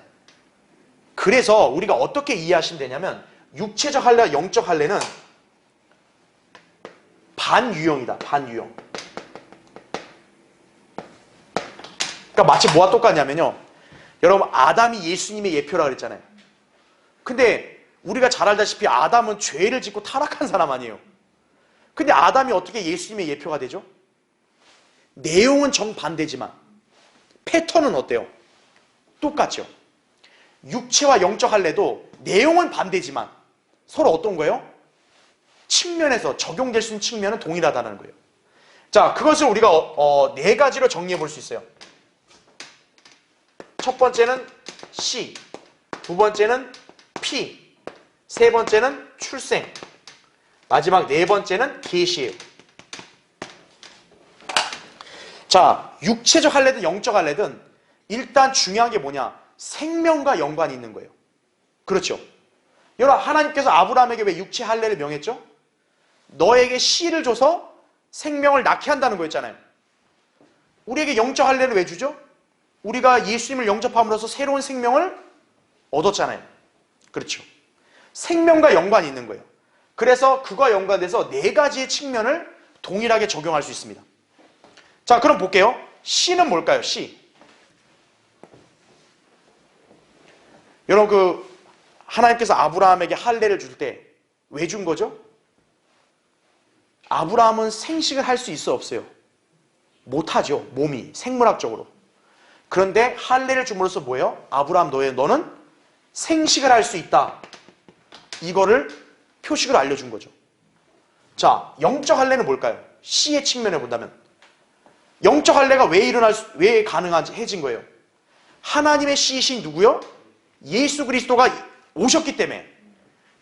그래서 우리가 어떻게 이해하시면 되냐면 육체적 할례와 영적 할례는 반유형이다. 반유형. 그러니까 마치 뭐가 똑같냐면요. 여러분, 아담이 예수님의 예표라 그랬잖아요. 근데 우리가 잘 알다시피 아담은 죄를 짓고 타락한 사람 아니에요. 근데 아담이 어떻게 예수님의 예표가 되죠? 내용은 정반대지만 패턴은 어때요? 똑같죠. 육체와 영적 할례도 내용은 반대지만 서로 어떤 거예요? 측면에서 적용될 수 있는 측면은 동일하다는 거예요. 자, 그것을 우리가 네 가지로 정리해 볼 수 있어요. 첫 번째는 씨, 두 번째는 피, 세 번째는 출생, 마지막 네 번째는 계시예요. 자, 육체적 할례든 영적 할례든 일단 중요한 게 뭐냐? 생명과 연관이 있는 거예요. 그렇죠? 여러분, 하나님께서 아브라함에게 왜 육체 할례를 명했죠? 너에게 씨를 줘서 생명을 낳게 한다는 거였잖아요. 우리에게 영적 할례를 왜 주죠? 우리가 예수님을 영접함으로써 새로운 생명을 얻었잖아요. 그렇죠? 생명과 연관이 있는 거예요. 그래서 그와 연관돼서 네 가지의 측면을 동일하게 적용할 수 있습니다. 자, 그럼 볼게요. 씨는 뭘까요? 씨. 여러분, 하나님께서 아브라함에게 할례를 줄 때 왜 준 거죠? 아브라함은 생식을 할 수 있어 없어요? 못하죠. 몸이 생물학적으로. 그런데 할례를 줌으로써 뭐예요? 아브라함 너는 생식을 할 수 있다. 이거를 표식을 알려준 거죠. 자, 영적 할례는 뭘까요? 씨의 측면에 본다면 영적 할례가 왜 가능해진 거예요? 하나님의 씨이신 누구요? 예수 그리스도가 오셨기 때문에.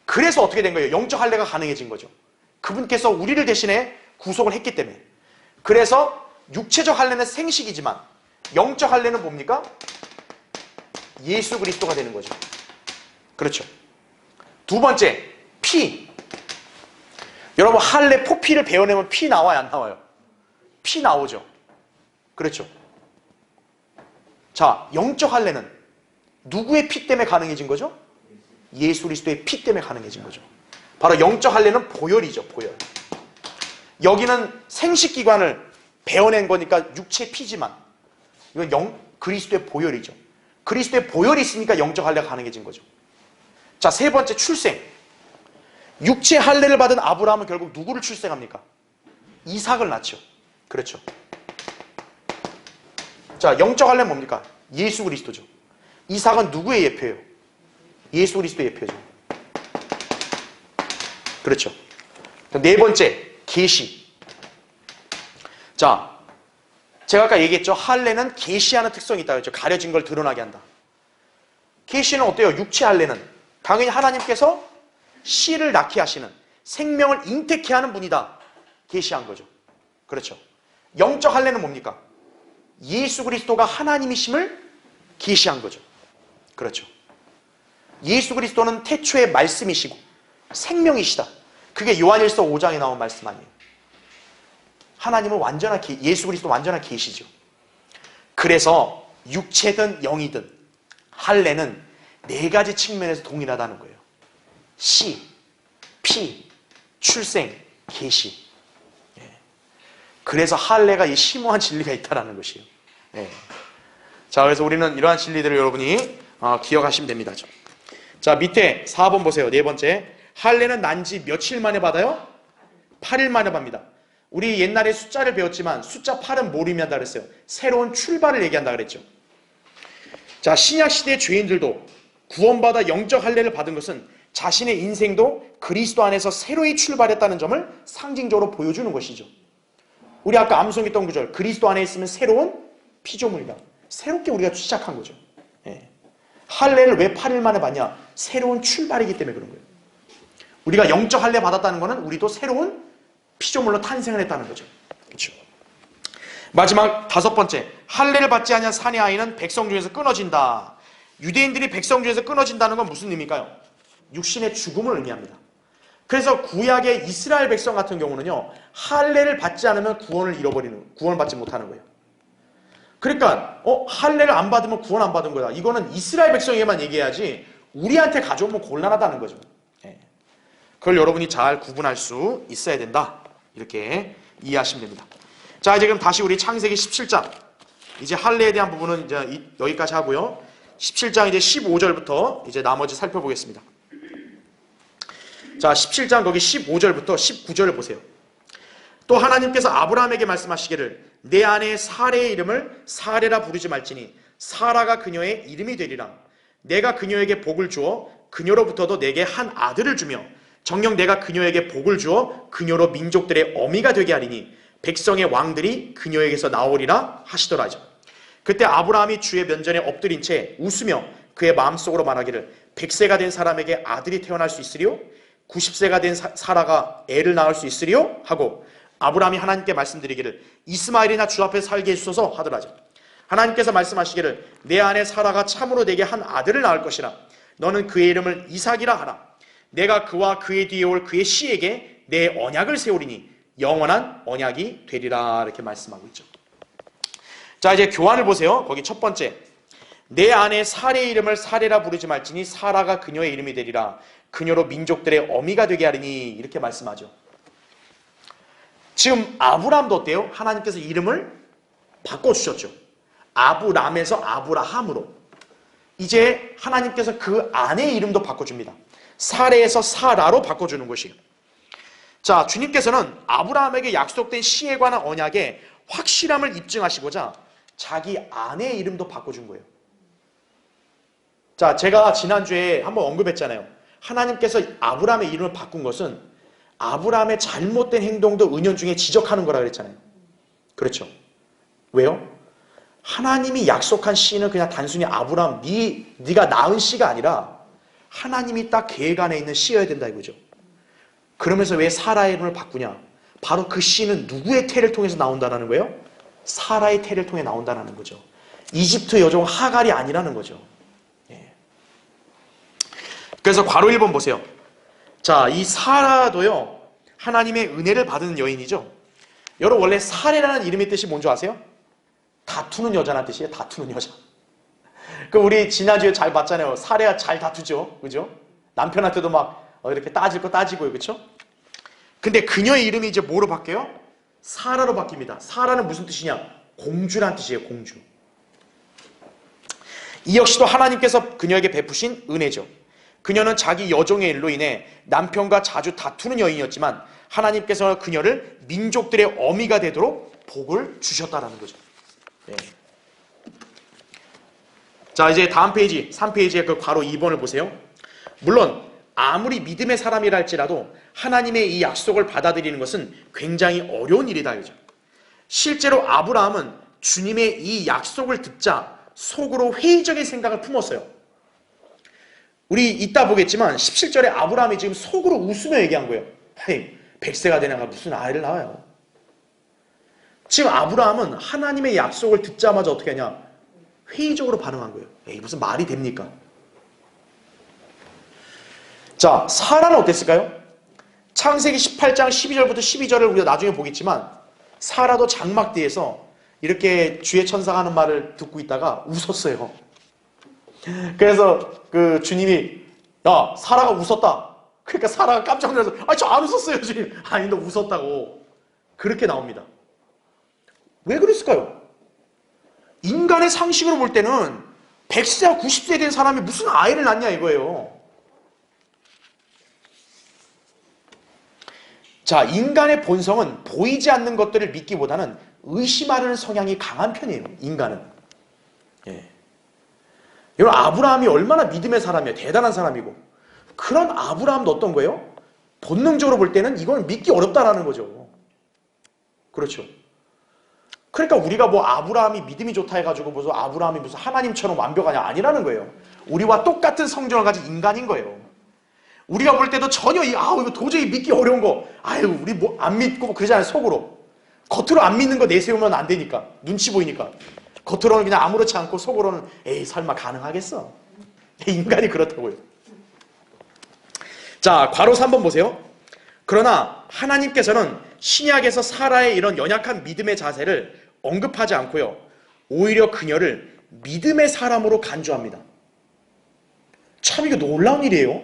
그래서 어떻게 된 거예요? 영적 할례가 가능해진 거죠. 그분께서 우리를 대신에 구속을 했기 때문에. 그래서 육체적 할례는 생식이지만 영적 할례는 뭡니까? 예수 그리스도가 되는 거죠. 그렇죠. 두 번째, 피. 여러분, 할례 포피를 베어내면 피 나와요, 안 나와요? 피 나오죠. 그렇죠. 자, 영적 할례는 누구의 피 때문에 가능해진 거죠? 예수 그리스도의 피 때문에 가능해진 거죠. 바로 영적 할례는 보혈이죠, 보혈. 여기는 생식기관을 베어낸 거니까 육체의 피지만 이건 그리스도의 보혈이죠. 그리스도의 보혈이 있으니까 영적 할례가 가능해진 거죠. 자, 세 번째, 출생. 육체 할례를 받은 아브라함은 결국 누구를 출생합니까? 이삭을 낳죠. 그렇죠. 자, 영적 할례는 뭡니까? 예수 그리스도죠. 이삭은 누구의 예표예요? 예수 그리스도의 예표죠. 그렇죠. 네 번째, 계시. 자, 제가 아까 얘기했죠. 할례는 계시하는 특성이 있다고 했죠. 가려진 걸 드러나게 한다. 계시는 어때요? 육체 할례는 당연히 하나님께서 씨를 낳게 하시는, 생명을 잉태케 하는 분이다. 계시한 거죠. 그렇죠. 영적 할례는 뭡니까? 예수 그리스도가 하나님이심을 계시한 거죠. 그렇죠. 예수 그리스도는 태초의 말씀이시고 생명이시다. 그게 요한일서 5장에 나온 말씀 아니에요. 하나님은 예수 그리스도 완전한 계시죠. 그래서 육체든 영이든 할례는 네 가지 측면에서 동일하다는 거예요. 씨, 피, 출생, 계시. 그래서 할례가 이 심오한 진리가 있다는 것이에요. 자, 그래서 우리는 이러한 진리들을 여러분이 기억하시면 됩니다. 자, 밑에 4번 보세요. 네 번째. 할례는 난 지 며칠 만에 받아요? 8일 만에 받습니다. 우리 옛날에 숫자를 배웠지만 숫자 8은 뭘 의미한다 그랬어요? 새로운 출발을 얘기한다 그랬죠. 자, 신약시대의 죄인들도 구원받아 영적 할례를 받은 것은 자신의 인생도 그리스도 안에서 새로이 출발했다는 점을 상징적으로 보여주는 것이죠. 우리 아까 암송했던 구절, 그리스도 안에 있으면 새로운 피조물이다. 새롭게 우리가 시작한 거죠. 예. 할례를 왜 8일 만에 받냐? 새로운 출발이기 때문에 그런 거예요. 우리가 영적 할례 받았다는 것은 우리도 새로운 피조물로 탄생을 했다는 거죠. 그렇죠? 마지막 5번째, 할례를 받지 아니한 산의 아이는 백성 중에서 끊어진다. 유대인들이 백성 중에서 끊어진다는 건 무슨 의미일까요? 육신의 죽음을 의미합니다. 그래서 구약의 이스라엘 백성 같은 경우는요, 할례를 받지 않으면 구원을 받지 못하는 거예요. 그러니까 할례를 안 받으면 구원 안 받은 거다. 이거는 이스라엘 백성에게만 얘기해야지 우리한테 가져오면 곤란하다는 거죠. 그걸 여러분이 잘 구분할 수 있어야 된다. 이렇게 이해하시면 됩니다. 자, 이제 그럼 다시 우리 창세기 17장. 이제 할례에 대한 부분은 이제 여기까지 하고요. 17장 이제 15절부터 이제 나머지 살펴보겠습니다. 자, 17장 거기 15절부터 19절을 보세요. 또 하나님께서 아브라함에게 말씀하시기를 내 아내 사레의 이름을 사레라 부르지 말지니 사라가 그녀의 이름이 되리라. 내가 그녀에게 복을 주어 그녀로부터도 내게 한 아들을 주며 정녕 내가 그녀에게 복을 주어 그녀로 민족들의 어미가 되게 하리니 백성의 왕들이 그녀에게서 나오리라 하시더라. 그때 아브라함이 주의 면전에 엎드린 채 웃으며 그의 마음속으로 말하기를 100세가 된 사람에게 아들이 태어날 수 있으리요? 90세가 된 사라가 애를 낳을 수 있으리요? 하고 아브라함이 하나님께 말씀드리기를 이스마엘이나 주 앞에 살게 해주소서 하더라. 하나님께서 말씀하시기를 내 아내 사라가 참으로 내게 한 아들을 낳을 것이라. 너는 그의 이름을 이삭이라 하라. 내가 그와 그의 뒤에 올 그의 씨에게 내 언약을 세우리니 영원한 언약이 되리라. 이렇게 말씀하고 있죠. 자, 이제 교환을 보세요. 거기 첫 번째, 내 아내 사레의 이름을 사레라 부르지 말지니 사라가 그녀의 이름이 되리라. 그녀로 민족들의 어미가 되게 하리니 이렇게 말씀하죠. 지금 아브람도 어때요? 하나님께서 이름을 바꿔주셨죠. 아브람에서 아브라함으로. 이제 하나님께서 그 아내의 이름도 바꿔줍니다. 사레에서 사라로 바꿔주는 것이에요. 자, 주님께서는 아브라함에게 약속된 시에 관한 언약의 확실함을 입증하시고자 자기 아내의 이름도 바꿔준 거예요. 자, 제가 지난주에 한번 언급했잖아요. 하나님께서 아브라함의 이름을 바꾼 것은 아브라함의 잘못된 행동도 은연중에 지적하는 거라 그랬잖아요. 그렇죠? 왜요? 하나님이 약속한 씨는 그냥 단순히 아브라함, 네가 낳은 씨가 아니라 하나님이 딱 계획 안에 있는 씨여야 된다 이거죠. 그러면서 왜 사라의 이름을 바꾸냐? 바로 그 씨는 누구의 태를 통해서 나온다는 거예요? 사라의 태를 통해 나온다는 거죠. 이집트 여종 하갈이 아니라는 거죠. 예. 그래서 괄호 1번 보세요. 자, 이 사라도요, 하나님의 은혜를 받은 여인이죠. 여러분, 원래 사레라는 이름의 뜻이 뭔지 아세요? 다투는 여자라는 뜻이에요. 다투는 여자. 그 우리 지난주에 잘 봤잖아요. 사레가 잘 다투죠. 그죠? 남편한테도 막 이렇게 따질 거 따지고요. 그렇죠? 근데 그녀의 이름이 이제 뭐로 바뀌어요? 사라로 바뀝니다. 사라는 무슨 뜻이냐? 공주란 뜻이에요. 공주. 이 역시도 하나님께서 그녀에게 베푸신 은혜죠. 그녀는 자기 여종의 일로 인해 남편과 자주 다투는 여인이었지만 하나님께서 그녀를 민족들의 어미가 되도록 복을 주셨다라는 거죠. 네. 자, 이제 다음 페이지 3페이지의 그 괄호 2번을 보세요. 물론 아무리 믿음의 사람이라 할지라도 하나님의 이 약속을 받아들이는 것은 굉장히 어려운 일이다. 그죠? 실제로 아브라함은 주님의 이 약속을 듣자 속으로 회의적인 생각을 품었어요. 우리 이따 보겠지만 17절에 아브라함이 지금 속으로 웃으며 얘기한 거예요. 헤이, 100세가 되냐가 무슨 아이를 낳아요. 지금 아브라함은 하나님의 약속을 듣자마자 어떻게 하냐? 회의적으로 반응한 거예요. 에이, 무슨 말이 됩니까? 자, 사라는 어땠을까요? 창세기 18장 12절부터 12절을 우리가 나중에 보겠지만 사라도 장막 뒤에서 이렇게 주의 천사가 하는 말을 듣고 있다가 웃었어요. 그래서 그 주님이 야, 사라가 웃었다. 그러니까 사라가 깜짝 놀라서 저 안 웃었어요 지금. 아니 너 웃었다고. 그렇게 나옵니다. 왜 그랬을까요? 인간의 상식으로 볼 때는 100세와 90세 된 사람이 무슨 아이를 낳냐 이거예요. 자, 인간의 본성은 보이지 않는 것들을 믿기보다는 의심하려는 성향이 강한 편이에요. 인간은. 예. 여러분, 아브라함이 얼마나 믿음의 사람이에요. 대단한 사람이고. 그런 아브라함도 어떤 거예요? 본능적으로 볼 때는 이걸 믿기 어렵다라는 거죠. 그렇죠. 그러니까 우리가 뭐 아브라함이 믿음이 좋다 해가지고 무슨 아브라함이 무슨 하나님처럼 완벽하냐 아니라는 거예요. 우리와 똑같은 성정을 가진 인간인 거예요. 우리가 볼 때도 전혀 이거 도저히 믿기 어려운 거 우리 뭐 안 믿고 그러잖아요. 속으로 겉으로 안 믿는 거 내세우면 안 되니까 눈치 보이니까 겉으로는 그냥 아무렇지 않고 속으로는 에이 설마 가능하겠어. 인간이 그렇다고요. 자, 괄호 3번 보세요. 그러나 하나님께서는 신약에서 사라의 이런 연약한 믿음의 자세를 언급하지 않고요. 오히려 그녀를 믿음의 사람으로 간주합니다. 참 이거 놀라운 일이에요.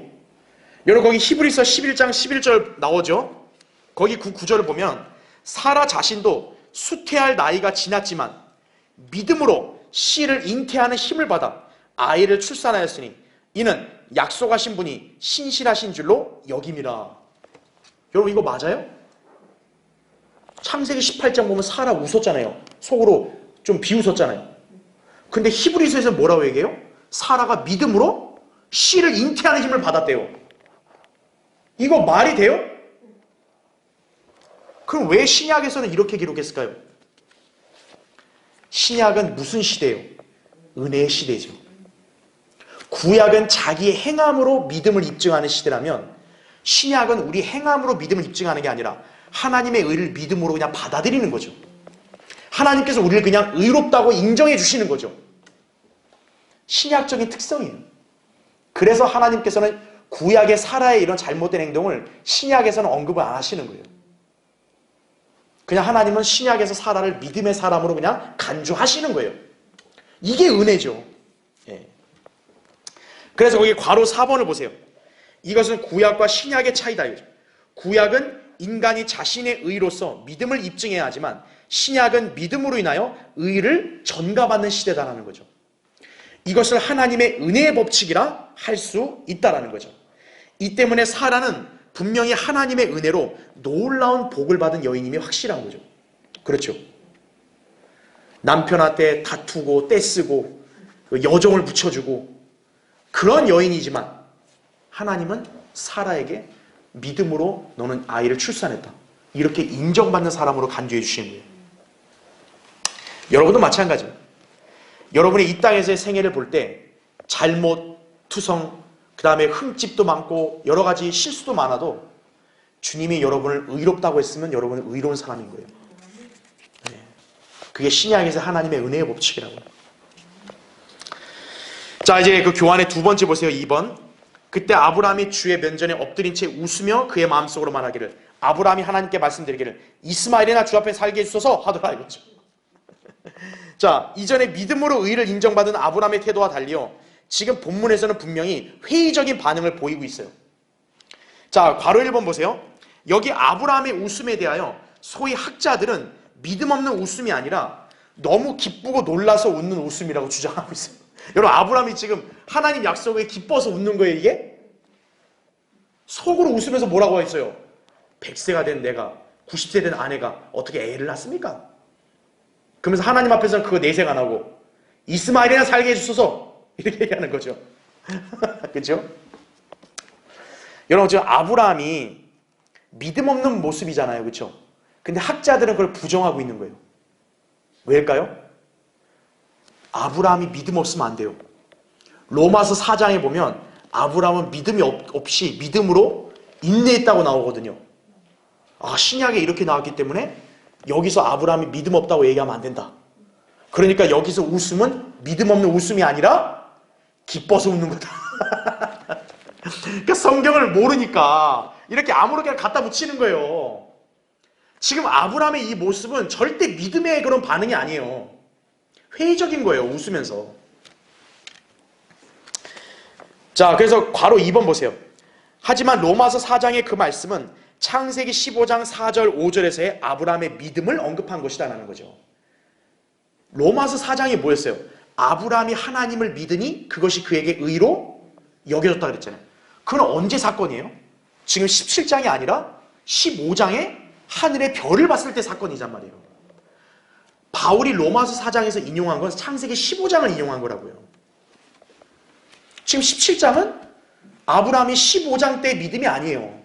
여러분 거기 히브리서 11장 11절 나오죠. 거기 그 구절을 보면 사라 자신도 수태할 나이가 지났지만 믿음으로 씨를 잉태하는 힘을 받아 아이를 출산하였으니 이는 약속하신 분이 신실하신 줄로 여김이라. 여러분 이거 맞아요? 창세기 18장 보면 사라 웃었잖아요. 속으로 좀 비웃었잖아요. 근데 히브리서에서 뭐라고 얘기해요? 사라가 믿음으로 씨를 잉태하는 힘을 받았대요. 이거 말이 돼요? 그럼 왜 신약에서는 이렇게 기록했을까요? 신약은 무슨 시대예요? 은혜의 시대죠. 구약은 자기의 행함으로 믿음을 입증하는 시대라면 신약은 우리 행함으로 믿음을 입증하는 게 아니라 하나님의 의를 믿음으로 그냥 받아들이는 거죠. 하나님께서 우리를 그냥 의롭다고 인정해 주시는 거죠. 신약적인 특성이에요. 그래서 하나님께서는 구약의 사라의 이런 잘못된 행동을 신약에서는 언급을 안 하시는 거예요. 그냥 하나님은 신약에서 사라를 믿음의 사람으로 그냥 간주하시는 거예요. 이게 은혜죠. 예. 그래서 거기 괄호 4번을 보세요. 이것은 구약과 신약의 차이다. 구약은 인간이 자신의 의로서 믿음을 입증해야 하지만 신약은 믿음으로 인하여 의를 전가받는 시대다라는 거죠. 이것을 하나님의 은혜의 법칙이라 할 수 있다라는 거죠. 이 때문에 사라는 분명히 하나님의 은혜로 놀라운 복을 받은 여인임이 확실한 거죠. 그렇죠. 남편한테 다투고 떼쓰고 여종을 붙여주고 그런 여인이지만 하나님은 사라에게 믿음으로 너는 아이를 출산했다. 이렇게 인정받는 사람으로 간주해 주시는 거예요. 여러분도 마찬가지입니다. 여러분이 이 땅에서의 생애를 볼 때 잘못, 투성, 그 다음에 흠집도 많고 여러 가지 실수도 많아도 주님이 여러분을 의롭다고 했으면 여러분은 의로운 사람인 거예요. 네. 그게 신약에서 하나님의 은혜의 법칙이라고. 자, 이제 그 교환의 두 번째 보세요. 2번. 그때 아브라함이 주의 면전에 엎드린 채 웃으며 그의 마음속으로 말하기를 아브라함이 하나님께 말씀드리기를 이스마엘이나 주 앞에 살게 해주소서 하더라 이거죠. 자, 이전에 믿음으로 의를 인정받은 아브라함의 태도와 달리요 지금 본문에서는 분명히 회의적인 반응을 보이고 있어요. 자, 괄호 1번 보세요. 여기 아브라함의 웃음에 대하여 소위 학자들은 믿음 없는 웃음이 아니라 너무 기쁘고 놀라서 웃는 웃음이라고 주장하고 있어요. 여러분 아브라함이 지금 하나님 약속에 기뻐서 웃는 거예요 이게? 속으로 웃으면서 뭐라고 했어요? 100세가 된 내가 90세 된 아내가 어떻게 애를 낳습니까? 그러면서 하나님 앞에서는 그거 내색 안 하고 이스마엘이나 살게 해주소서 이렇게 얘기하는 거죠. 그렇죠? 여러분 지금 아브라함이 믿음 없는 모습이잖아요. 그렇죠? 근데 학자들은 그걸 부정하고 있는 거예요. 왜일까요? 아브라함이 믿음 없으면 안 돼요. 로마서 4장에 보면 아브라함은 믿음이 없이 믿음으로 인내했다고 나오거든요. 아, 신약에 이렇게 나왔기 때문에 여기서 아브라함이 믿음 없다고 얘기하면 안 된다. 그러니까 여기서 웃음은 믿음 없는 웃음이 아니라 기뻐서 웃는 거다. 그러니까 성경을 모르니까 이렇게 아무렇게나 갖다 붙이는 거예요. 지금 아브라함의 이 모습은 절대 믿음의 그런 반응이 아니에요. 회의적인 거예요. 웃으면서. 자, 그래서 괄호 2번 보세요. 하지만 로마서 4장의 그 말씀은 창세기 15장 4절 5절에서의 아브라함의 믿음을 언급한 것이다라는 거죠. 로마서 4장이 뭐였어요? 아브라함이 하나님을 믿으니 그것이 그에게 의로 여겨졌다 그랬잖아요. 그건 언제 사건이에요? 지금 17장이 아니라 15장에 하늘의 별을 봤을 때 사건이란 말이에요. 바울이 로마서 4장에서 인용한 건 창세기 15장을 인용한 거라고요. 지금 17장은 아브라함이 15장 때 믿음이 아니에요.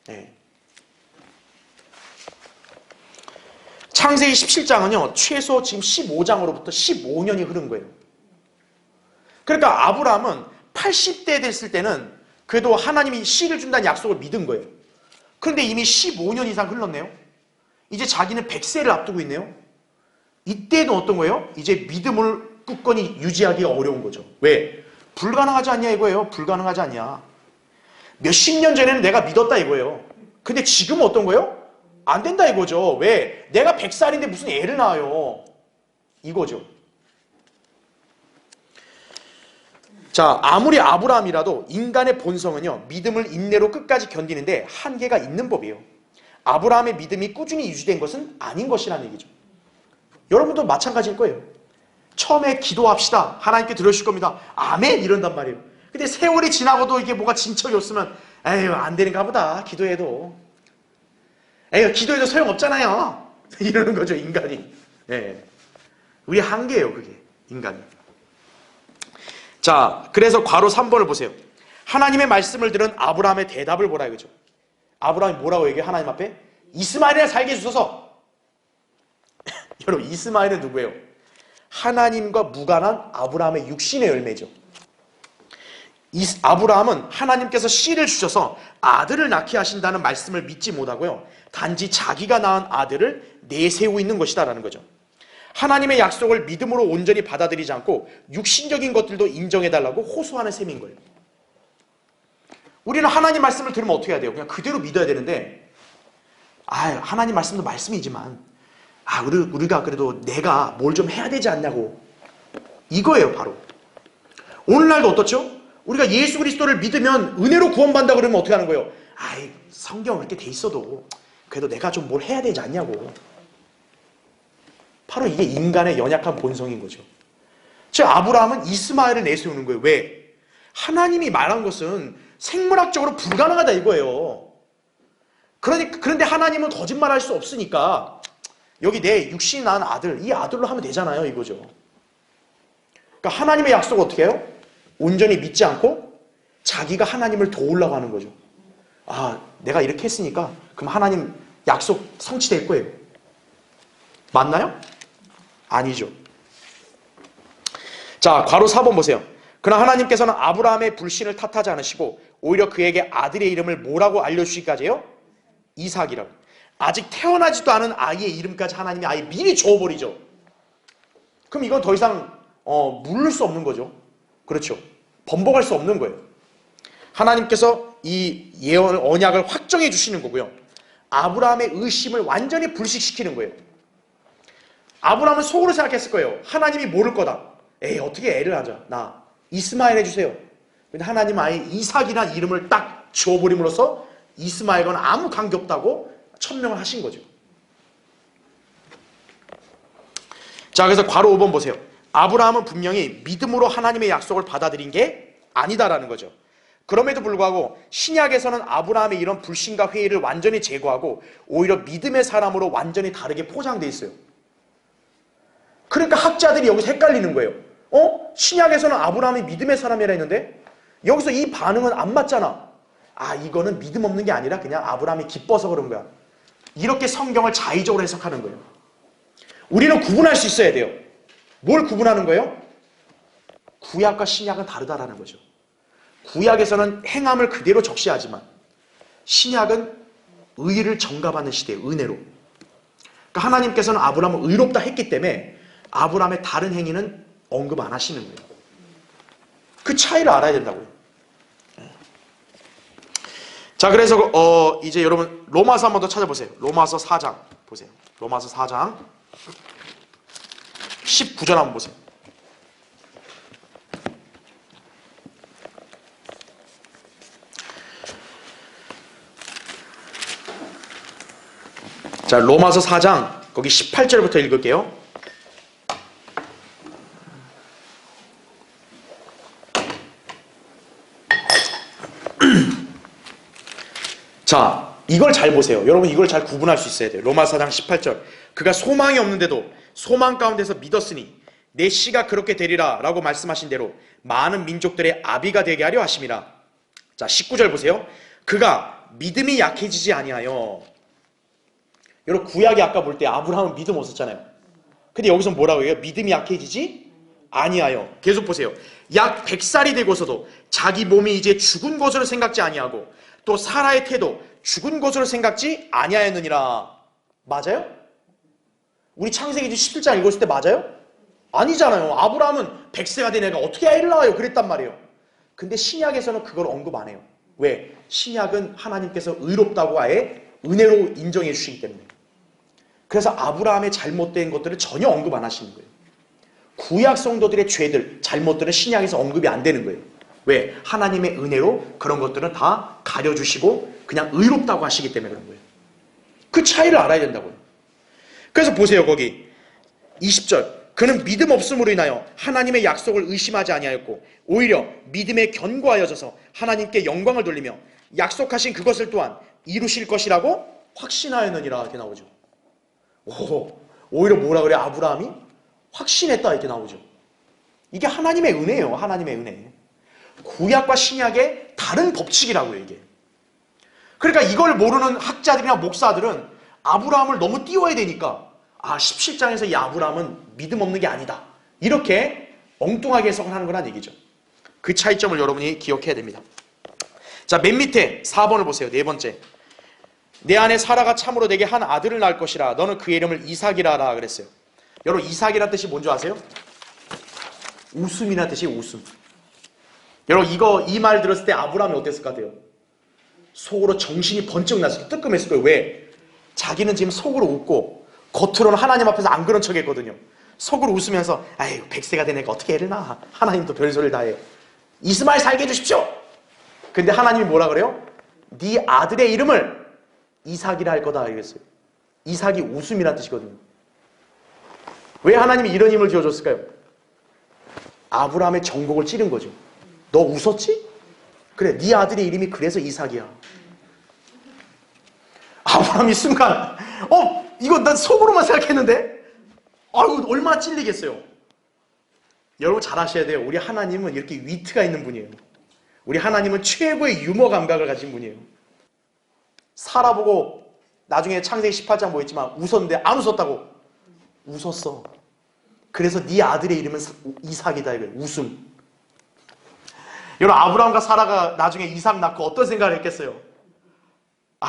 네. 창세기 17장은요 최소 지금 15장으로부터 15년이 흐른 거예요. 그러니까 아브라함은 80대 됐을 때는 그래도 하나님이 씨를 준다는 약속을 믿은 거예요. 그런데 이미 15년 이상 흘렀네요. 이제 자기는 100세를 앞두고 있네요. 이때는 어떤 거예요? 이제 믿음을 굳건히 유지하기가 어려운 거죠. 왜? 불가능하지 않냐 이거예요. 불가능하지 않냐. 몇십 년 전에는 내가 믿었다 이거예요. 근데 지금은 어떤 거예요? 안 된다 이거죠. 왜? 내가 100살인데 무슨 애를 낳아요. 이거죠. 자, 아무리 아브라함이라도 인간의 본성은요 믿음을 인내로 끝까지 견디는데 한계가 있는 법이에요. 아브라함의 믿음이 꾸준히 유지된 것은 아닌 것이라는 얘기죠. 여러분도 마찬가지일 거예요. 처음에 기도합시다. 하나님께 들으실 겁니다. 아멘 이런단 말이에요. 근데 세월이 지나고도 이게 뭐가 진척이 없으면 에휴 안 되는가 보다. 기도해도 에휴 기도해도 소용없잖아요. 이러는 거죠 인간이. 예. 우리 한계예요 그게 인간이. 자, 그래서 괄호 3번을 보세요. 하나님의 말씀을 들은 아브라함의 대답을 보라 이거죠. 아브라함이 뭐라고 얘기해? 하나님 앞에 이스마엘을 살게 해주소서. 여러분 이스마엘은 누구예요? 하나님과 무관한 아브라함의 육신의 열매죠. 아브라함은 하나님께서 씨를 주셔서 아들을 낳게 하신다는 말씀을 믿지 못하고요 단지 자기가 낳은 아들을 내세우고 있는 것이다라는 거죠. 하나님의 약속을 믿음으로 온전히 받아들이지 않고 육신적인 것들도 인정해달라고 호소하는 셈인 거예요. 우리는 하나님 말씀을 들으면 어떻게 해야 돼요? 그냥 그대로 믿어야 되는데 하나님 말씀도 말씀이지만 우리가 그래도 내가 뭘 좀 해야 되지 않냐고 이거예요 바로. 오늘날도 어떻죠? 우리가 예수 그리스도를 믿으면 은혜로 구원받는다 그러면 어떻게 하는 거예요? 성경 이렇게 돼 있어도 그래도 내가 좀 뭘 해야 되지 않냐고. 바로 이게 인간의 연약한 본성인 거죠. 즉 아브라함은 이스마엘을 내세우는 거예요. 왜? 하나님이 말한 것은 생물학적으로 불가능하다 이거예요. 그런데 하나님은 거짓말할 수 없으니까 여기 내 육신이 낳은 아들, 이 아들로 하면 되잖아요 이거죠. 그러니까 하나님의 약속을 어떻게 해요? 온전히 믿지 않고 자기가 하나님을 도우려고 하는 거죠. 내가 이렇게 했으니까 그럼 하나님 약속 성취될 거예요. 맞나요? 아니죠. 자, 괄호 4번 보세요. 그러나 하나님께서는 아브라함의 불신을 탓하지 않으시고 오히려 그에게 아들의 이름을 뭐라고 알려주시기까지 해요? 이삭이라고. 아직 태어나지도 않은 아이의 이름까지 하나님이 아예 미리 줘버리죠. 그럼 이건 더 이상 물을 수 없는 거죠. 그렇죠. 번복할 수 없는 거예요. 하나님께서 이 예언 언약을 확정해 주시는 거고요. 아브라함의 의심을 완전히 불식시키는 거예요. 아브라함은 속으로 생각했을 거예요. 하나님이 모를 거다. 어떻게 애를 하자. 나 이스마엘 해주세요. 근데 하나님은 아예 이삭이라는 이름을 딱 주어버림으로써 이스마엘과는 아무 관계없다고 천명을 하신 거죠. 자, 그래서 괄호 5번 보세요. 아브라함은 분명히 믿음으로 하나님의 약속을 받아들인 게 아니다라는 거죠. 그럼에도 불구하고 신약에서는 아브라함의 이런 불신과 회의를 완전히 제거하고 오히려 믿음의 사람으로 완전히 다르게 포장되어 있어요. 그러니까 학자들이 여기서 헷갈리는 거예요. 신약에서는 아브라함이 믿음의 사람이라 했는데 여기서 이 반응은 안 맞잖아. 이거는 믿음 없는 게 아니라 그냥 아브라함이 기뻐서 그런 거야. 이렇게 성경을 자의적으로 해석하는 거예요. 우리는 구분할 수 있어야 돼요. 뭘 구분하는 거예요? 구약과 신약은 다르다라는 거죠. 구약에서는 행함을 그대로 적시하지만 신약은 의를 전가받는 시대예요. 은혜로. 그러니까 하나님께서는 아브라함을 의롭다 했기 때문에 아브라함의 다른 행위는 언급 안 하시는 거예요. 그 차이를 알아야 된다고요. 자, 그래서 이제 여러분 로마서 한번 더 찾아보세요. 로마서 4장 보세요. 로마서 4장 19절 한번 보세요. 자, 로마서 4장 거기 18절부터 읽을게요. 자, 이걸 잘 보세요. 여러분 이걸 잘 구분할 수 있어야 돼요. 로마서 4장 18절. 그가 소망이 없는데도 소망 가운데서 믿었으니 내 씨가 그렇게 되리라 라고 말씀하신 대로 많은 민족들의 아비가 되게 하려 하심이라. 자, 19절 보세요. 그가 믿음이 약해지지 아니하여. 여러분 구약이 아까 볼 때 아브라함은 믿음 없었잖아요. 근데 여기서 뭐라고 해요? 믿음이 약해지지 아니하여. 계속 보세요. 약 100살이 되고서도 자기 몸이 이제 죽은 것으로 생각지 아니하고 또 사라의 태도 죽은 것으로 생각지 아니하였느니라. 맞아요? 우리 창세기 17장 읽었을 때 맞아요? 아니잖아요. 아브라함은 100세가 된 애가 어떻게 아이를 낳아요? 그랬단 말이에요. 근데 신약에서는 그걸 언급 안 해요. 왜? 신약은 하나님께서 의롭다고 아예 은혜로 인정해 주시기 때문에. 그래서 아브라함의 잘못된 것들을 전혀 언급 안 하시는 거예요. 구약 성도들의 죄들, 잘못들은 신약에서 언급이 안 되는 거예요. 왜? 하나님의 은혜로 그런 것들은 다 가려주시고 그냥 의롭다고 하시기 때문에 그런 거예요. 그 차이를 알아야 된다고요. 그래서 보세요. 거기 20절. 그는 믿음 없음으로 인하여 하나님의 약속을 의심하지 아니하였고 오히려 믿음에 견고하여져서 하나님께 영광을 돌리며 약속하신 그것을 또한 이루실 것이라고 확신하였느니라. 이렇게 나오죠. 오히려 뭐라 그래? 아브라함이 확신했다 이렇게 나오죠. 이게 하나님의 은혜예요. 하나님의 은혜. 구약과 신약의 다른 법칙이라고요. 이게. 그러니까 이걸 모르는 학자들이나 목사들은 아브라함을 너무 띄워야 되니까 17장에서 이 아브라함은 믿음 없는 게 아니다. 이렇게 엉뚱하게 해석을 하는 거란 얘기죠. 그 차이점을 여러분이 기억해야 됩니다. 자, 맨 밑에 4번을 보세요. 네 번째. 내 아내 사라가 참으로 내게 한 아들을 낳을 것이라 너는 그의 이름을 이삭이라 하라 그랬어요. 여러분 이삭이라는 뜻이 뭔지 아세요? 웃음이라는 뜻이 웃음. 여러분 이 말 들었을 때 아브라함이 어땠을 것 같아요? 속으로 정신이 번쩍 났을 때 뜨끔했을 거예요. 왜? 자기는 지금 속으로 웃고 겉으로는 하나님 앞에서 안 그런 척 했거든요. 속으로 웃으면서 아유 100세가 된 애가 어떻게 애를 낳아. 하나님도 별소리를 다 해. 이스마엘 살게 해주십시오. 근데 하나님이 뭐라 그래요? 네 아들의 이름을 이삭이라 할 거다 이랬어요. 이삭이 웃음이라는 뜻이거든요. 왜 하나님이 이런 힘을 지어줬을까요? 아브라함의 정곡을 찌른 거죠. 너 웃었지? 그래, 네 아들의 이름이 그래서 이삭이야. 아브라함이 순간 이거 난 속으로만 생각했는데 아이고 얼마나 찔리겠어요. 여러분 잘 아셔야 돼요. 우리 하나님은 이렇게 위트가 있는 분이에요. 우리 하나님은 최고의 유머 감각을 가진 분이에요. 사라 보고 나중에 창세기 18장 보였지만 웃었는데 안 웃었다고. 웃었어. 그래서 네 아들의 이름은 이삭이다 이거예요. 웃음. 여러분 아브라함과 사라가 나중에 이삭 낳고 어떤 생각을 했겠어요?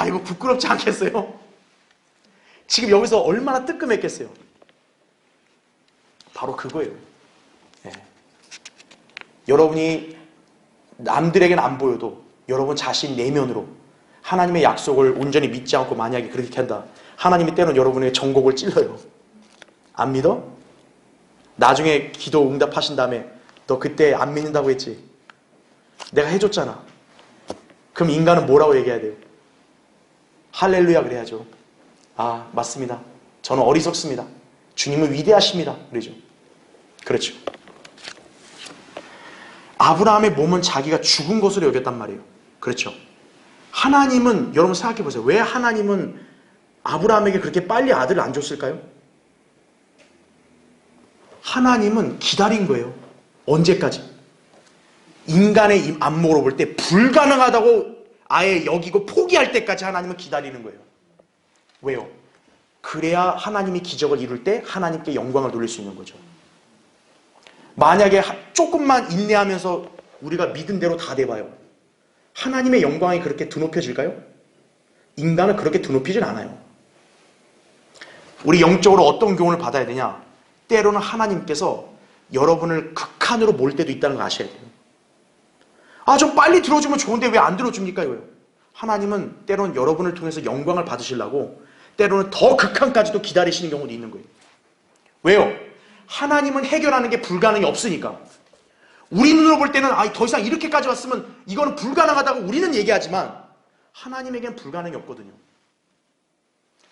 이거 부끄럽지 않겠어요? 지금 여기서 얼마나 뜨끔했겠어요? 바로 그거예요. 네. 여러분이 남들에게는 안 보여도 여러분 자신 내면으로 하나님의 약속을 온전히 믿지 않고 만약에 그렇게 한다. 하나님이 때로는 여러분의 정곡을 찔러요. 안 믿어? 나중에 기도 응답하신 다음에 너 그때 안 믿는다고 했지? 내가 해줬잖아. 그럼 인간은 뭐라고 얘기해야 돼요? 할렐루야 그래야죠. 맞습니다. 저는 어리석습니다. 주님은 위대하십니다. 그러죠. 그렇죠. 아브라함의 몸은 자기가 죽은 것으로 여겼단 말이에요. 그렇죠. 하나님은 여러분 생각해 보세요. 왜 하나님은 아브라함에게 그렇게 빨리 아들을 안 줬을까요? 하나님은 기다린 거예요. 언제까지? 인간의 안목으로 볼 때 불가능하다고 아예 여기고 포기할 때까지 하나님은 기다리는 거예요. 왜요? 그래야 하나님이 기적을 이룰 때 하나님께 영광을 돌릴 수 있는 거죠. 만약에 조금만 인내하면서 우리가 믿은 대로 다 돼봐요. 하나님의 영광이 그렇게 드높여질까요? 인간은 그렇게 드높이진 않아요. 우리 영적으로 어떤 교훈을 받아야 되냐? 때로는 하나님께서 여러분을 극한으로 몰 때도 있다는 거 아셔야 돼요. 좀 빨리 들어주면 좋은데 왜 안 들어줍니까? 이거요. 하나님은 때로는 여러분을 통해서 영광을 받으시려고 때로는 더 극한까지도 기다리시는 경우도 있는 거예요. 왜요? 하나님은 해결하는 게 불가능이 없으니까. 우리 눈으로 볼 때는 더 이상 이렇게까지 왔으면 이거는 불가능하다고 우리는 얘기하지만 하나님에겐 불가능이 없거든요.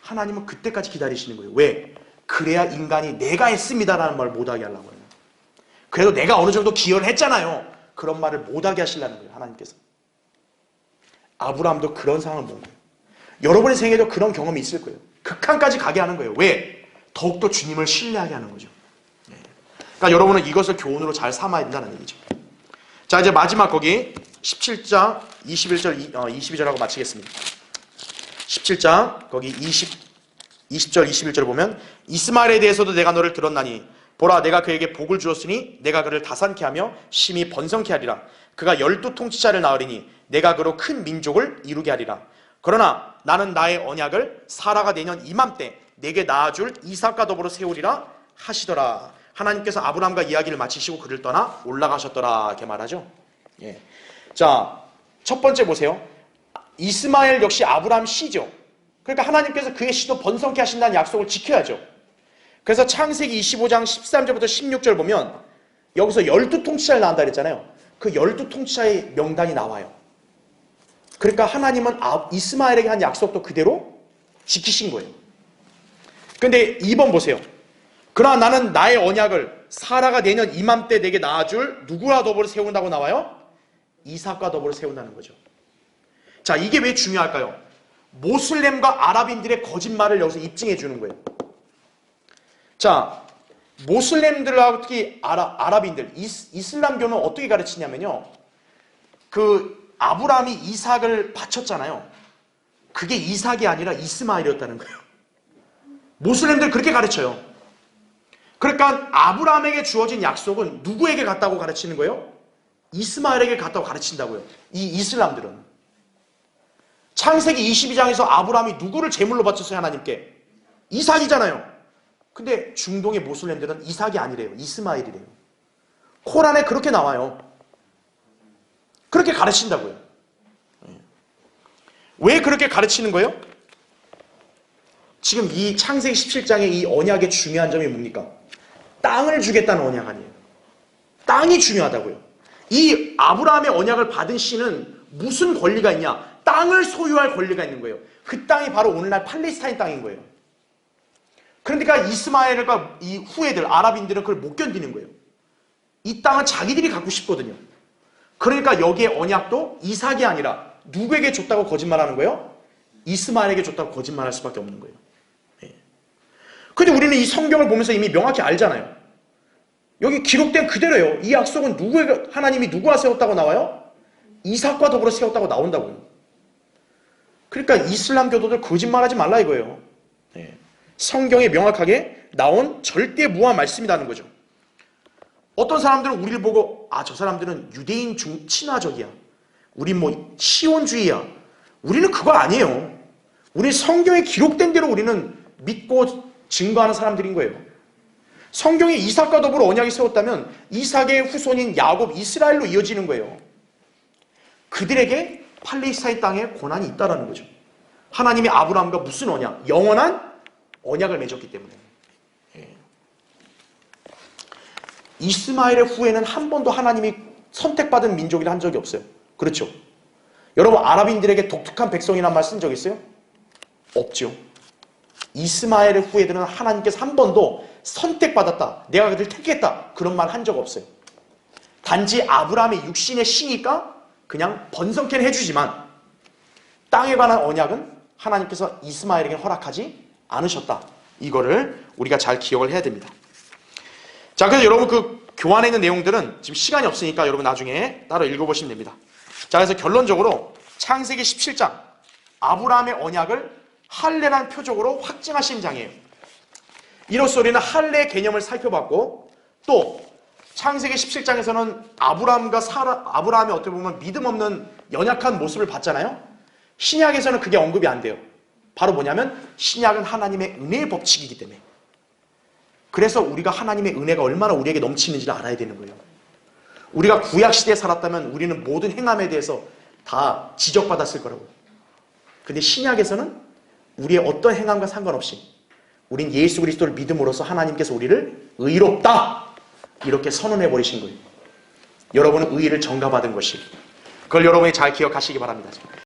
하나님은 그때까지 기다리시는 거예요. 왜? 그래야 인간이 내가 했습니다라는 말을 못하게 하려고 해요. 그래도 내가 어느 정도 기여를 했잖아요. 그런 말을 못하게 하시려는 거예요. 하나님께서. 아브라함도 그런 상황을 본 거예요. 여러분의 생애도 그런 경험이 있을 거예요. 극한까지 가게 하는 거예요. 왜? 더욱더 주님을 신뢰하게 하는 거죠. 그러니까 여러분은 이것을 교훈으로 잘 삼아야 된다는 얘기죠. 자, 이제 마지막 거기 17장 21절, 22절하고 마치겠습니다. 17장 거기 20절 21절 보면 이스마엘에 대해서도 내가 너를 들었나니 보라 내가 그에게 복을 주었으니 내가 그를 다산케 하며 심히 번성케 하리라. 그가 12통치자를 낳으리니 내가 그로 큰 민족을 이루게 하리라. 그러나 나는 나의 언약을 사라가 내년 이맘때 내게 낳아줄 이삭과 더불어 세우리라 하시더라. 하나님께서 아브라함과 이야기를 마치시고 그를 떠나 올라가셨더라 이렇게 말하죠. 예. 자, 첫 번째 보세요. 이스마엘 역시 아브라함 씨죠. 그러니까 하나님께서 그의 씨도 번성케 하신다는 약속을 지켜야죠. 그래서 창세기 25장 13절부터 16절 보면 여기서 12통치자를 낳는다 그랬잖아요. 그 12통치자의 명단이 나와요. 그러니까 하나님은 이스마엘에게 한 약속도 그대로 지키신 거예요. 근데 2번 보세요. 그러나 나는 나의 언약을 사라가 내년 이맘때 내게 낳아줄 누구와 더불어 세운다고 나와요? 이삭과 더불어 세운다는 거죠. 자, 이게 왜 중요할까요? 모슬렘과 아랍인들의 거짓말을 여기서 입증해 주는 거예요. 자, 모슬렘들하고 특히 아랍인들, 이슬람교는 어떻게 가르치냐면요. 그 아브라함이 이삭을 바쳤잖아요. 그게 이삭이 아니라 이스마엘이었다는 거예요. 모슬렘들 그렇게 가르쳐요. 그러니까 아브라함에게 주어진 약속은 누구에게 갔다고 가르치는 거예요? 이스마엘에게 갔다고 가르친다고요. 이 이슬람들은. 창세기 22장에서 아브라함이 누구를 제물로 바쳤어요? 하나님께. 이삭이잖아요. 근데 중동의 모슬렘들은 이삭이 아니래요. 이스마엘이래요. 코란에 그렇게 나와요. 그렇게 가르친다고요. 왜 그렇게 가르치는 거예요? 지금 이 창세기 17장의 이 언약의 중요한 점이 뭡니까? 땅을 주겠다는 언약 아니에요. 땅이 중요하다고요. 이 아브라함의 언약을 받은 씨는 무슨 권리가 있냐? 땅을 소유할 권리가 있는 거예요. 그 땅이 바로 오늘날 팔레스타인 땅인 거예요. 그러니까 이스마엘과 이 후예들, 아랍인들은 그걸 못 견디는 거예요. 이 땅은 자기들이 갖고 싶거든요. 그러니까 여기에 언약도 이삭이 아니라 누구에게 줬다고 거짓말하는 거예요? 이스마엘에게 줬다고 거짓말할 수밖에 없는 거예요. 근데 우리는 이 성경을 보면서 이미 명확히 알잖아요. 여기 기록된 그대로예요. 이 약속은 하나님이 누구와 세웠다고 나와요? 이삭과 더불어 세웠다고 나온다고요. 그러니까 이슬람 교도들 거짓말하지 말라 이거예요. 성경에 명확하게 나온 절대 무한 말씀이라는 거죠. 어떤 사람들은 우리를 보고 저 사람들은 유대인 친화적이야. 우린 뭐 시온주의야. 우리는 그거 아니에요. 우리 성경에 기록된 대로 우리는 믿고 증거하는 사람들인 거예요. 성경에 이삭과 더불어 언약이 세웠다면 이삭의 후손인 야곱, 이스라엘로 이어지는 거예요. 그들에게 팔레스타인 땅에 고난이 있다는 거죠. 하나님이 아브라함과 무슨 언약? 영원한 언약을 맺었기 때문에. 이스마엘의 후예는 한 번도 하나님이 선택받은 민족이라 한 적이 없어요. 그렇죠? 여러분 아랍인들에게 독특한 백성이란 말 쓴 적 있어요? 없죠. 이스마엘의 후예들은 하나님께서 한 번도 선택받았다, 내가 그들 택했다 그런 말 한 적 없어요. 단지 아브라함의 육신의 씨니까 그냥 번성케는 해주지만 땅에 관한 언약은 하나님께서 이스마엘에게 허락하지 않으셨다. 이거를 우리가 잘 기억을 해야 됩니다. 자, 그래서 여러분 그 교환에 있는 내용들은 지금 시간이 없으니까 여러분 나중에 따로 읽어보시면 됩니다. 자, 그래서 결론적으로 창세기 17장 아브라함의 언약을 할례라는 표적으로 확증하신 장이에요. 이로써 우리는 할례의 개념을 살펴봤고 또 창세기 17장에서는 아브라함이 어떻게 보면 믿음 없는 연약한 모습을 봤잖아요. 신약에서는 그게 언급이 안 돼요. 바로 뭐냐면 신약은 하나님의 은혜의 법칙이기 때문에. 그래서 우리가 하나님의 은혜가 얼마나 우리에게 넘치는지를 알아야 되는 거예요. 우리가 구약시대에 살았다면 우리는 모든 행함에 대해서 다 지적받았을 거라고요. 근데 신약에서는 우리의 어떤 행함과 상관없이 우린 예수 그리스도를 믿음으로써 하나님께서 우리를 의롭다 이렇게 선언해 버리신 거예요. 여러분은 의의를 전가받은 것이. 그걸 여러분이 잘 기억하시기 바랍니다.